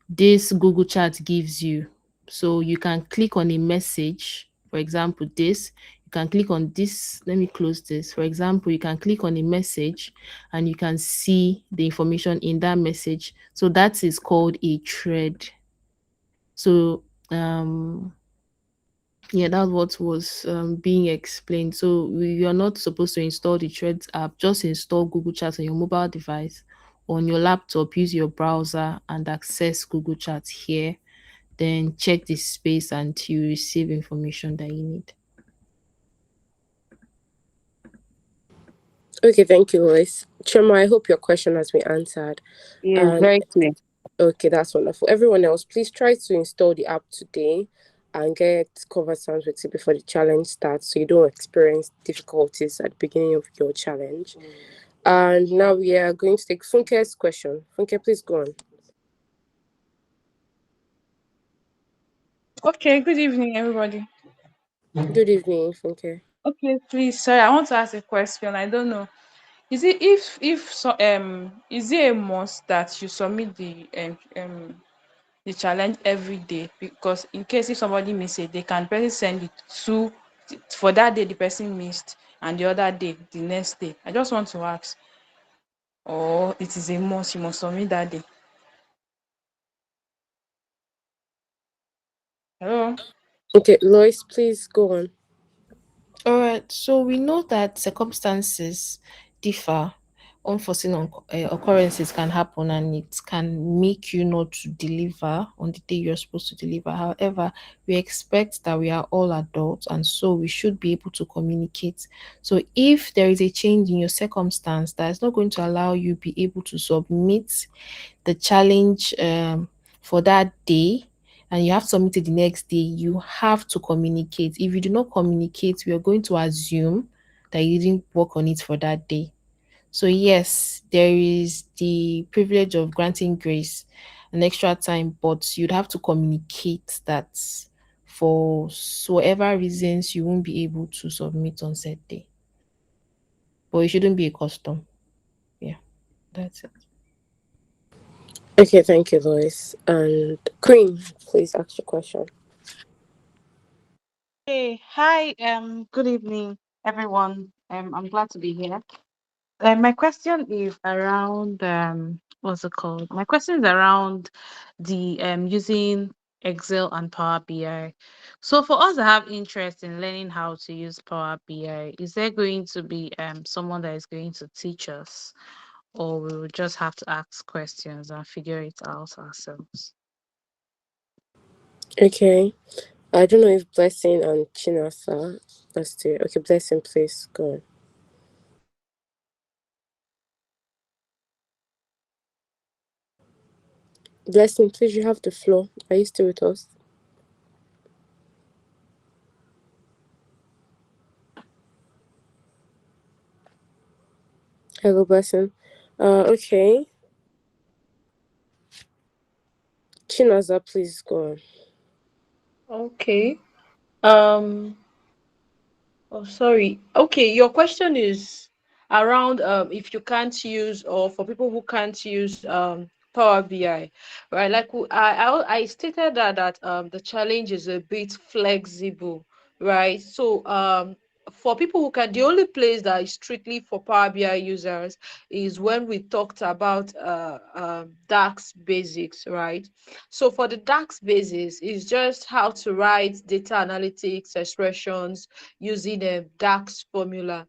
this Google Chat gives you. So you can click on a message, for example, this. You can click on this. Let me close this. For example, you can click on a message and you can see the information in that message. So that is called a thread. So yeah, that's what was being explained. So you're not supposed to install the Threads app. Just install Google Chat on your mobile device, on your laptop. Use your browser and access Google Chat here. Then check the space and you receive information that you need. Okay, thank you, Lois. Chioma, I hope your question has been answered. Yes, And very clear. okay, that's wonderful. Everyone else, please try to install the app today and get covered sounds with it before the challenge starts so you don't experience difficulties at the beginning of your challenge. And now we are going to take Funke's question. Funke, please go on. Okay, good evening, everybody. Good evening, Funke. Okay, please, sorry, I want to ask a question. I don't know. Is it if so is it a must that you submit the challenge every day? Because in case if somebody miss it, they can person send it to for that day the person missed and the other day the next day. I just want to ask, or it is a must, you must submit that day. Hello? Okay, Lois, please go on. All right. So we know that circumstances differ unforeseen occurrences can happen, and it can make you not to deliver on the day you're supposed to deliver. However, we expect that we are all adults, and so we should be able to communicate. So if there is a change in your circumstance that is not going to allow you be able to submit the challenge for that day, and you have submitted the next day, you have to communicate. If you do not communicate, we are going to assume that you didn't work on it for that day. So yes, there is the privilege of granting grace an extra time, but you'd have to communicate that for whatever reasons you won't be able to submit on said day. But it shouldn't be a custom. Yeah, that's it. Okay, thank you, Lois. And Queen, please ask your question. Hey, hi, good evening, everyone. I'm glad to be here. My question is around what's it called? My question is around the using Excel and Power BI. So for us to have interest in learning how to use Power BI, is there going to be someone that is going to teach us, or we will just have to ask questions and figure it out ourselves? Okay. I don't know if Blessing and Chinasa are still. Okay, Blessing, please go on. Blessing, please, you have the floor. Are you still with us? Hello, Blessing. Okay. Chinasa, please go on. Okay. Um. Oh, sorry. Okay, your question is around if you can't use, or for people who can't use Power BI, right? Like I stated that the challenge is a bit flexible, right? So for people who can, the only place that is strictly for Power BI users is when we talked about DAX basics, right? So for the DAX basics, it's just how to write data analytics expressions using a DAX formula.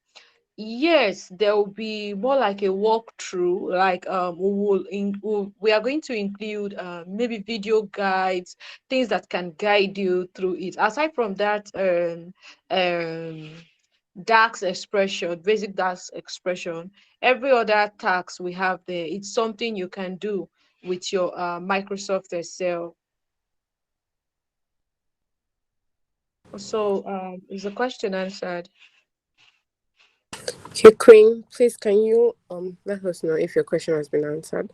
Yes, there will be more like a walkthrough. Like we are going to include maybe video guides, things that can guide you through it. Aside from that, DAX expression, basic DAX expression, every other tax we have there, it's something you can do with your Microsoft Excel. So, is the question answered? Okay, Queen, please, can you let us know if your question has been answered?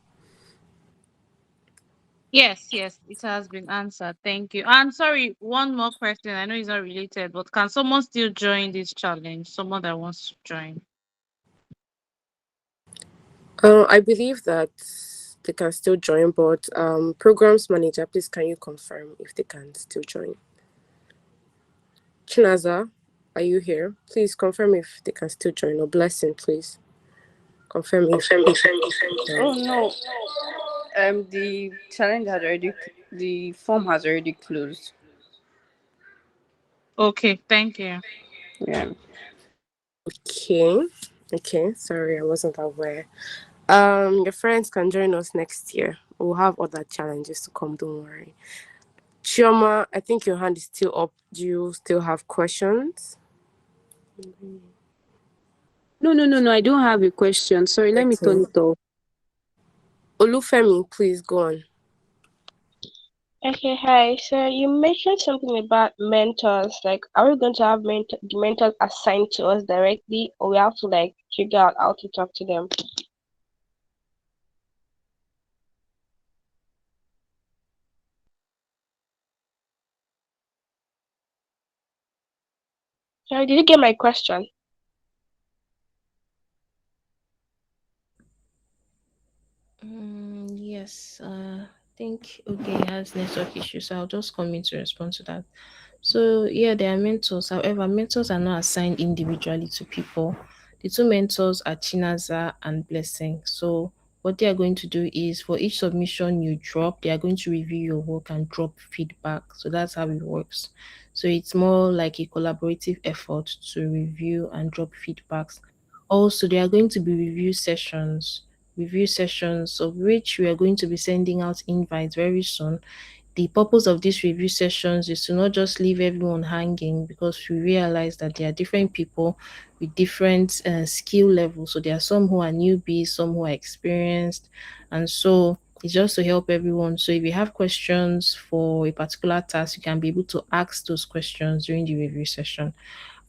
Yes, yes, it has been answered. Thank you. And sorry, one more question. I know it's not related, but can someone still join this challenge? Someone that wants to join. I believe that they can still join, but programs manager, please, can you confirm if they can still join? Chinaza, are you here? Please confirm if they can still join. Or Blessing, please confirm if. Oh no, the challenge has already, the form has already closed. Okay, thank you. Yeah. Okay. Okay. Sorry, I wasn't aware. Your friends can join us next year. We'll have other challenges to come. Don't worry. Chioma, I think your hand is still up. Do you still have questions? No. I don't have a question. Sorry, let me turn Okay. it off. Olufemi, please go on. Okay, hi. So you mentioned something about mentors. Like, are we going to have the mentors assigned to us directly, or we have to like figure out how to talk to them? Sorry, did you get my question? Yes, I think okay has network issues, so I'll just come in to respond to that. So yeah, there are mentors. However, mentors are not assigned individually to people. The two mentors are Chinaza and Blessing. So what they are going to do is for each submission you drop, they are going to review your work and drop feedback. So that's how it works. So it's more like a collaborative effort to review and drop feedbacks Also, there are going to be review sessions of which we are going to be sending out invites very soon. The purpose of these review sessions is to not just leave everyone hanging, because we realize that there are different people with different skill levels. So there are some who are newbies, some who are experienced, and so it's just to help everyone. So if you have questions for a particular task, you can be able to ask those questions during the review session,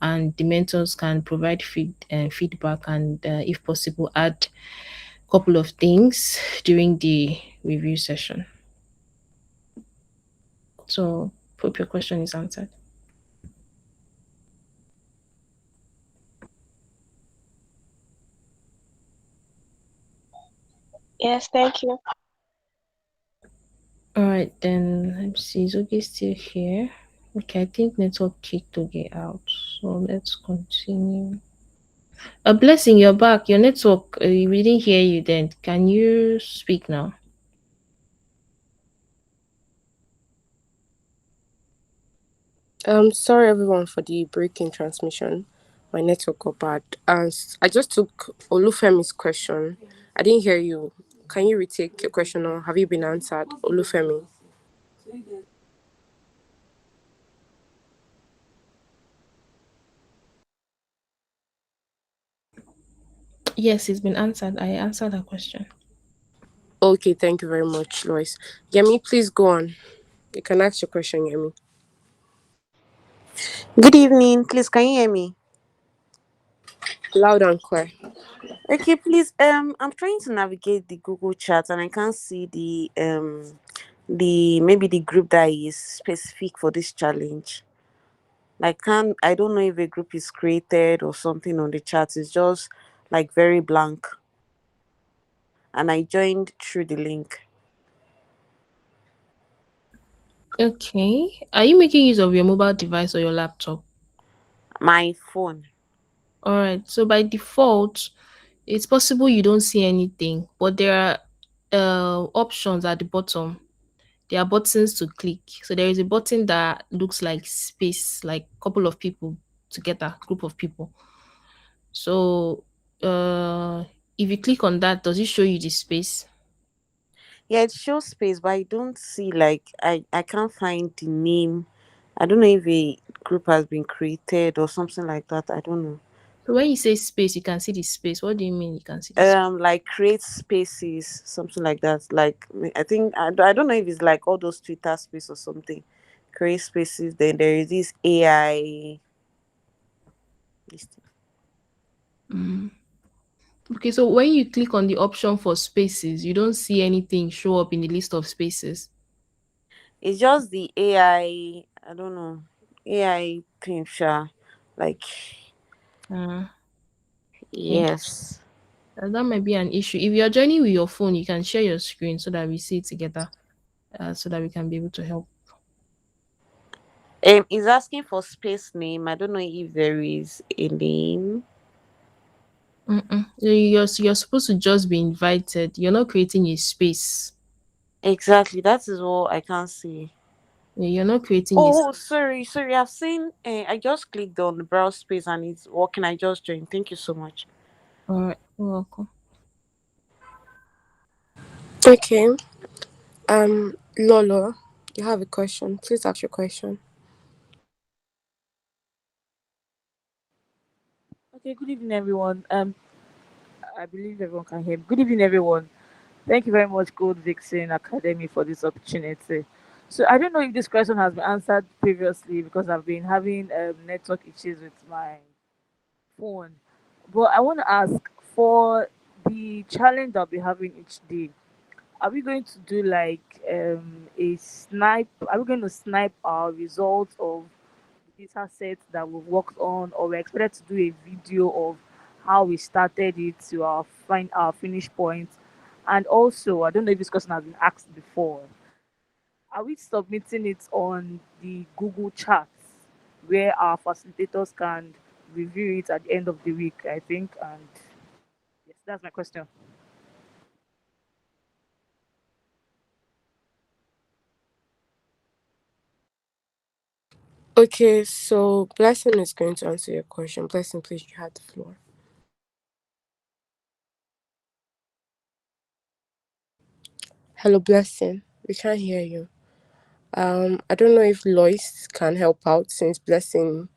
and the mentors can provide feedback, and if possible add a couple of things during the review session. So hope your question is answered. Yes, thank you. All right, then let's see. Zoe still here. Okay, I think network kicked Oge out. So let's continue. A blessing, you're back. Your network, we didn't hear you then. Can you speak now? Sorry everyone for the break in transmission. My network got bad. I just took Olufemi's question. I didn't hear you. Can you retake your question, or have you been answered, Olufemi? Yes, it's been answered. I answered her question. Okay, thank you very much, Lois. Yemi, please go on. You can ask your question, Yemi. Good evening. Please, can you hear me? Loud and clear. Okay, please. I'm trying to navigate the Google chat and I can't see the maybe the group that is specific for this challenge. I don't know if a group is created or something on the chat. It's just like very blank. And I joined through the link. Okay. Are you making use of your mobile device or your laptop? My phone. All right. So by default, it's possible you don't see anything, but there are options at the bottom. There are buttons to click. So there is a button that looks like space, like couple of people together, group of people. So if you click on that, does it show you the space? Yeah, it shows space, but I don't see I can't find the name. I don't know if a group has been created or something like that. I don't know. So when you say space, you can see the space. What do you mean you can see the space? Like create spaces, something like that. Like I think I don't know if it's like all those Twitter space or something. Create spaces. Then there is this AI. this thing. Mm. Okay, so when you click on the option for spaces, you don't see anything show up in the list of spaces. It's just the AI. I don't know, AI thing, sure. Like Okay. yes. That might be an issue. If you're joining with your phone, you can share your screen so that we see it together, so that we can be able to help. It's asking for space name. I don't know if there is a name. Mm-mm. You're supposed to just be invited. You're not creating a space. Exactly. That is what I can't see. Yeah, you're not creating a. Oh, sorry. I've seen. I just clicked on the browse space and it's working. I just joined. Thank you so much. All right, you're welcome. Okay. Lolo, you have a question. Please ask your question. Okay, good evening, everyone. I believe everyone can hear me. Good evening, everyone. Thank you very much, Codevixen Academy, for this opportunity. So I don't know if this question has been answered previously because I've been having network issues with my phone. But I want to ask for the challenge I'll be having each day. Are we going to do like a snipe? Are we going to snipe our results of data set that we've worked on, or we're expected to do a video of how we started it to our finish point? And also, I don't know if this question has been asked before. Are we submitting it on the Google Charts where our facilitators can review it at the end of the week, I think? And yes, that's my question. Okay, so Blessing is going to answer your question. Blessing, please, you have the floor. Hello, Blessing. We can't hear you. I don't know if Lois can help out since Blessing's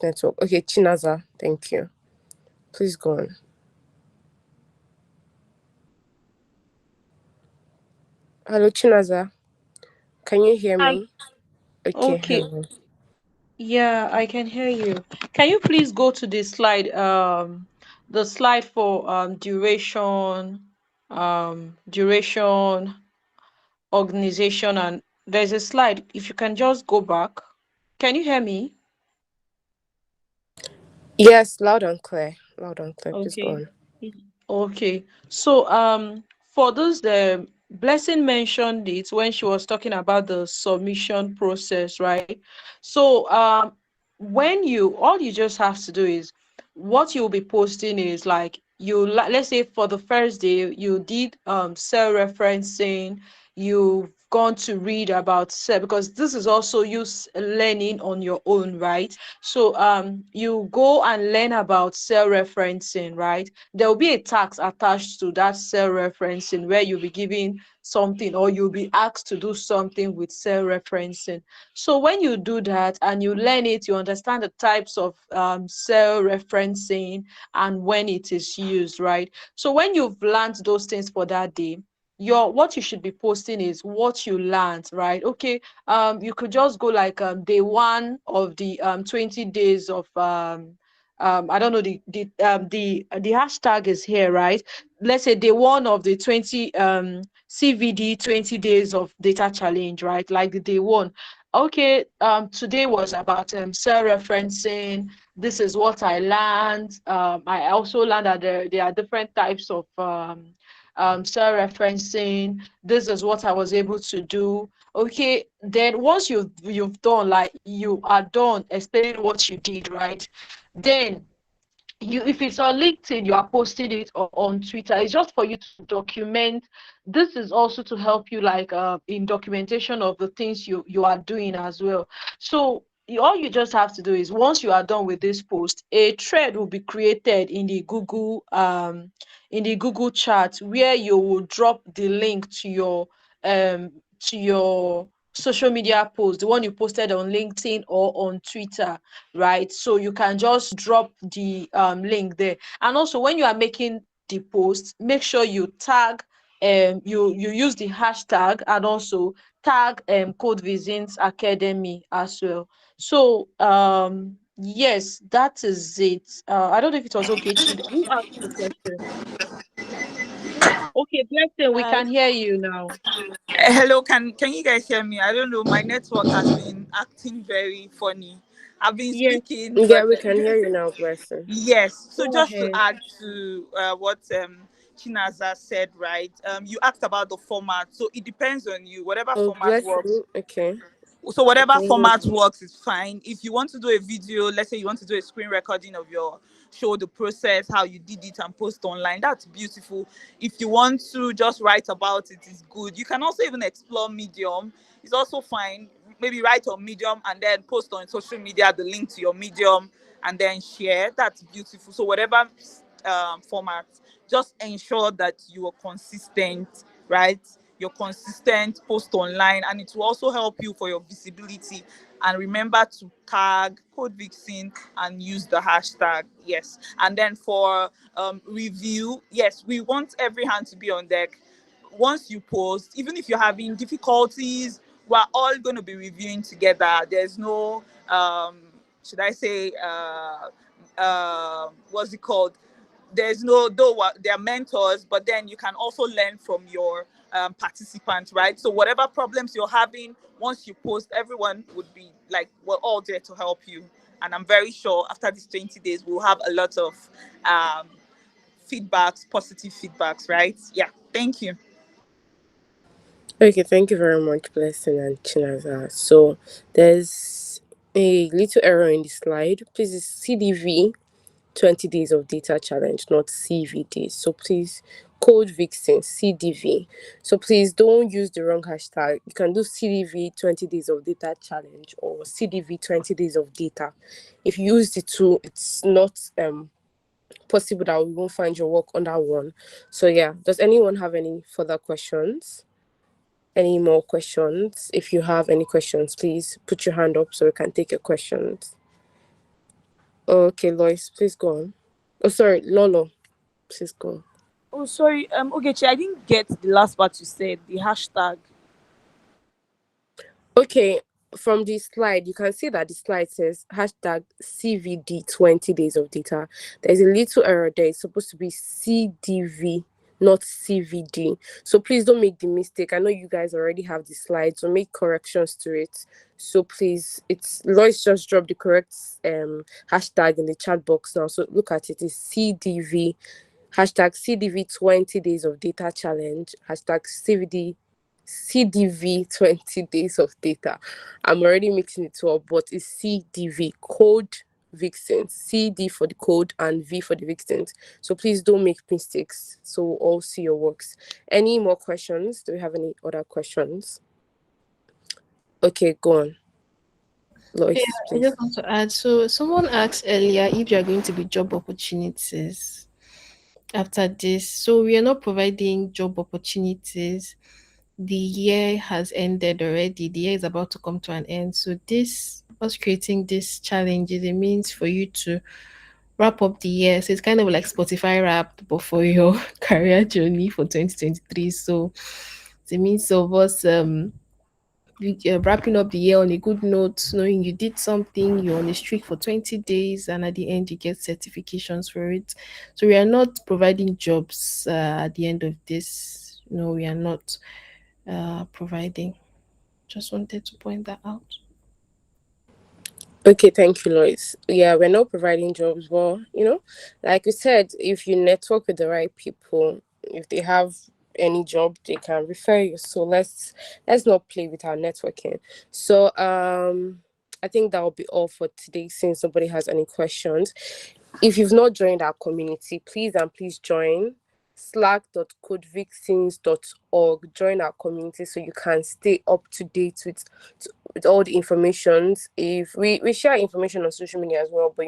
network. Okay, Chinaza, thank you. Please go on. Hello, Chinaza. Can you hear Hi. me? Okay, Okay. hello. Yeah, I can hear you. Can you please go to the slide for duration, organization, and there's a slide. If you can just go back. Can you hear me? Yes, loud and clear. Loud and clear. Please go Okay. on. Okay. So for those the Blessing mentioned it when she was talking about the submission process, right? So when you all you just have to do is what you'll be posting is like let's say for the first day you did self-referencing, you've gone to read about self because this is also you learning on your own, right? So you go and learn about self-referencing, right? There will be a tax attached to that self-referencing where you'll be given something or you'll be asked to do something with self-referencing. So when you do that and you learn it, you understand the types of self-referencing and when it is used, right? So when you've learned those things for that day, what you should be posting is what you learned, right? Okay, you could just go like day one of the 20 days of I don't know the hashtag is here, right? Let's say day one of the 20 CVD 20 days of data challenge, right? Like the day one. Okay, today was about self-referencing. This is what I learned. I also learned that there are different types of self-referencing. This is what I was able to do. Okay, then once you've done, like you are done explaining what you did, right? Then if it's on LinkedIn, you are posting it on Twitter. It's just for you to document. This is also to help you like in documentation of the things you are doing as well. So all you just have to do is once you are done with this post, a thread will be created in the Google chat where you will drop the link to your social media post, the one you posted on LinkedIn or on Twitter, right? So you can just drop the link there. And also when you are making the post, make sure you tag you use the hashtag and also tag Codevixens Academy as well. So yes, that is it. I don't know if it was okay. Who asked the question? Okay, Blessing, we Hi. can hear you now. Hello, can you guys hear me? I don't know. My network has been acting very funny. I've been Yes, speaking, Yeah, but we can hear you now, Blessing. yes. So go just to ahead. add to what Chinaza said, right? You asked about the format, so it depends on you. Whatever Oh, format works. Blessing. Okay. So I whatever can hear format you. works is fine. If you want to do a video, let's say you want to do a screen recording of your show, the process, how you did it and post online, that's beautiful. If you want to just write about it, is good. You can also even explore Medium. It's also fine. Maybe write on Medium and then post on social media the link to your Medium and then share. That's beautiful. So whatever format, just ensure that you are consistent, right? You're consistent, post online, and it will also help you for your visibility. And remember to tag Code Vixen and use the hashtag. Yes. And then for review, yes, we want every hand to be on deck. Once you post, even if you're having difficulties, we're all going to be reviewing together. There's no should I say what's it called, there's no, though they're mentors, but then you can also learn from your participants, right? So whatever problems you're having, once you post, everyone would be like, we're all there to help you. And I'm very sure after these 20 days we'll have a lot of um, feedbacks, positive feedbacks, right? Yeah, thank you. Okay, thank you very much, Blessing and Chinaza. So there's a little error in the slide. Please, it's CDV 20 days of data challenge, not CVD. So please, Code Vixen CDV. So please don't use the wrong hashtag. You can do CDV 20 days of data challenge or CDV 20 days of data. If you use the two, it's not possible that we won't find your work on that one. So yeah, does anyone have any further questions? Any more questions? If you have any questions, please put your hand up so we can take your questions. Okay, Lois, please go on. Oh, sorry, Lolo, please go on. Oh, sorry. Ogechi, I didn't get the last part you said. The hashtag. Okay, from the slide, you can see that the slide says hashtag CVD 20 days of data. There's a little error there. It's supposed to be CDV, not CVD. So please don't make the mistake. I know you guys already have the slides, so make corrections to it. So please, it's Lois just dropped the correct hashtag in the chat box now. So look at it. It's CDV, hashtag CDV 20 days of data challenge, hashtag CDV 20 days of data. I'm already mixing it up, but it's CDV, code vixens. CD for the code and V for the vixens. So please don't make mistakes. So we'll all see your works. Any more questions? Do we have any other questions? Okay, go on. Lois, Yeah, I please. just want to add. So someone asked earlier if you are going to be job opportunities after this. So we are not providing job opportunities. The year has ended already. The year is about to come to an end. So this us creating this challenge is a means for you to wrap up the year. So it's kind of like Spotify wrapped, but for your career journey for 2023. So it's a means of us wrapping up the year on a good note, knowing you did something, you're on a streak for 20 days, and at the end, you get certifications for it. So, we are not providing jobs at the end of this. No, we are not providing. Just wanted to point that out. Okay, thank you, Lois. Yeah, we're not providing jobs. Well, like we said, if you network with the right people, if they have any job, they can refer you. So let's not play with our networking. So I think that will be all for today since nobody has any questions. If you've not joined our community, please join slack.codevixens.org. Join our community so you can stay up to date with all the informations. If we share information on social media as well, but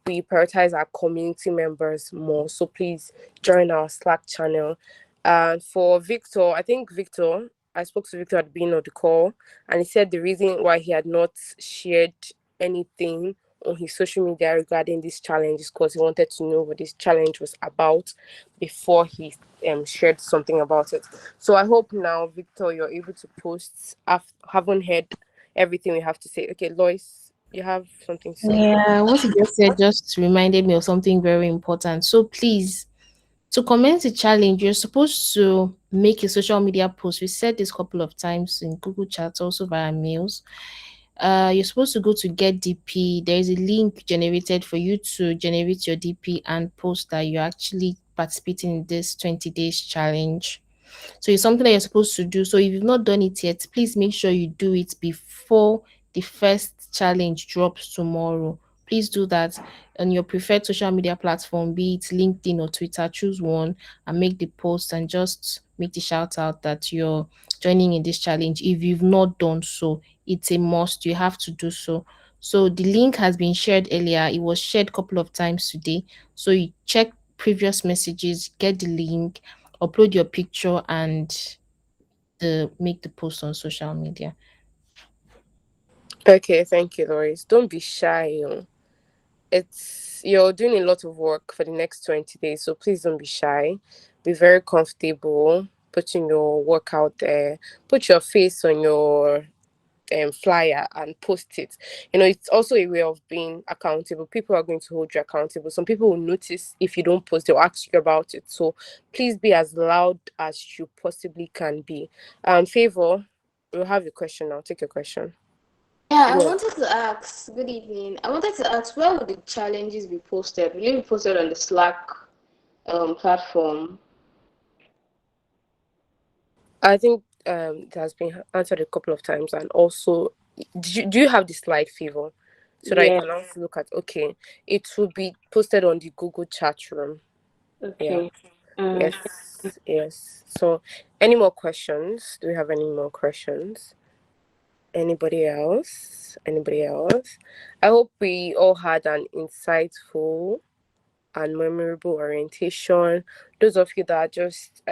we prioritize our community members more. So please join our Slack channel. And for Victor, I spoke to Victor at the beginning of the call, and he said the reason why he had not shared anything on his social media regarding this challenge is because he wanted to know what this challenge was about before he shared something about it. So I hope now, Victor, you're able to post. I haven't heard everything we have to say. Okay, Lois, you have something to say? Yeah, what you just said just reminded me of something very important. So please, to commence the challenge, you're supposed to make a social media post. We said this a couple of times in Google Chats, also via mails. You're supposed to go to get DP. There is a link generated for you to generate your DP and post that you're actually participating in this 20 days challenge. So it's something that you're supposed to do. So if you've not done it yet, please make sure you do it before the first challenge drops tomorrow. Please do that on your preferred social media platform, be it LinkedIn or Twitter. Choose one and make the post and just make the shout out that you're joining in this challenge. If you've not done so, it's a must. You have to do so. So the link has been shared earlier. It was shared a couple of times today. So you check previous messages, get the link, upload your picture, and make the post on social media. Okay, thank you, Lois. Don't be shy. You're doing a lot of work for the next 20 days, so please don't be shy. Be very comfortable putting your work out there. Put your face on your flyer and post it. It's also a way of being accountable. People are going to hold you accountable. Some people will notice if you don't post, they'll ask you about it. So please be as loud as you possibly can be. Favor, we'll have your question now. Take your question. Yeah, I Go on. wanted to ask, good evening. I wanted to ask, where would the challenges be posted? Will it be posted on the Slack platform? I think it has been answered a couple of times, and also, do you have the slide, Favor, so that you Yeah, can also look at? Okay, it will be posted on the Google chat room. Yeah. okay. Um, Yes. So, any more questions? Do we have any more questions? Anybody else? Anybody else? I hope we all had an insightful and memorable orientation. Those of you that are just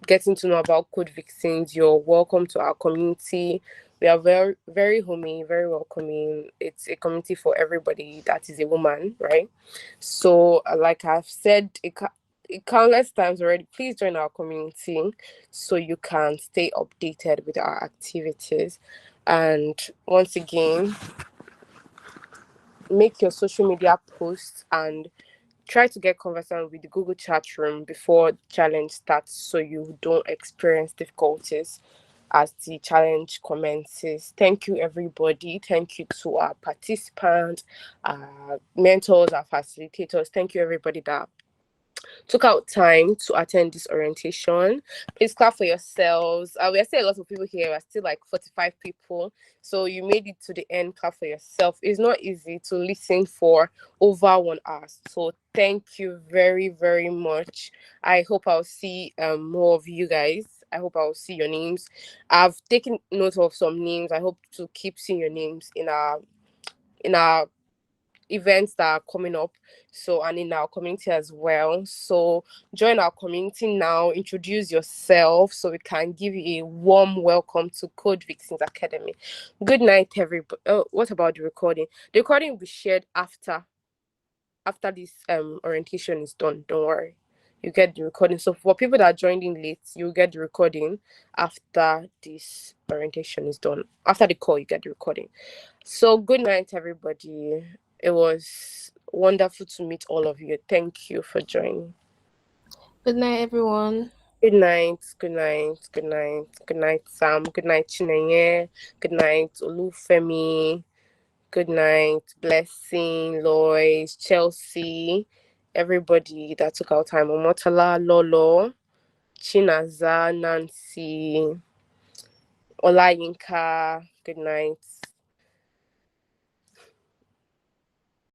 getting to know about Codevixens, you're welcome to our community. We are very, very homey, very welcoming. It's a community for everybody that is a woman, right? So, like I've said countless times already, please join our community so you can stay updated with our activities. And once again, make your social media posts and try to get conversant with the Google chat room before the challenge starts so you don't experience difficulties as the challenge commences. Thank you, everybody. Thank you to our participants, our mentors, our facilitators. Thank you, everybody that took out time to attend this orientation. Please clap for yourselves. We are still a lot of people here. We're still like 45 people. So you made it to the end. Clap for yourself. It's not easy to listen for over 1 hour. So thank you very, very much. I hope I'll see more of you guys. I hope I'll see your names. I've taken note of some names. I hope to keep seeing your names in our events that are coming up, so, and in our community as well. So join our community now, introduce yourself so we can give you a warm welcome to Codevixens Academy. Good night, everybody. Oh, what about the recording? The recording will be shared after this orientation is done. Don't worry, you get the recording. So for people that joined in late, you'll get the recording after this orientation is done. After the call, you get the recording. So good night, everybody. It was wonderful to meet all of you. Thank you for joining. Good night, everyone. Good night. Good night. Good night. Good night, Sam. Good night, Chinenye. Good night, Olufemi. Good night, Blessing, Lois, Chelsea, everybody that took our time. Omotala, Lolo, Chinaza, Nancy, Olayinka. Good night.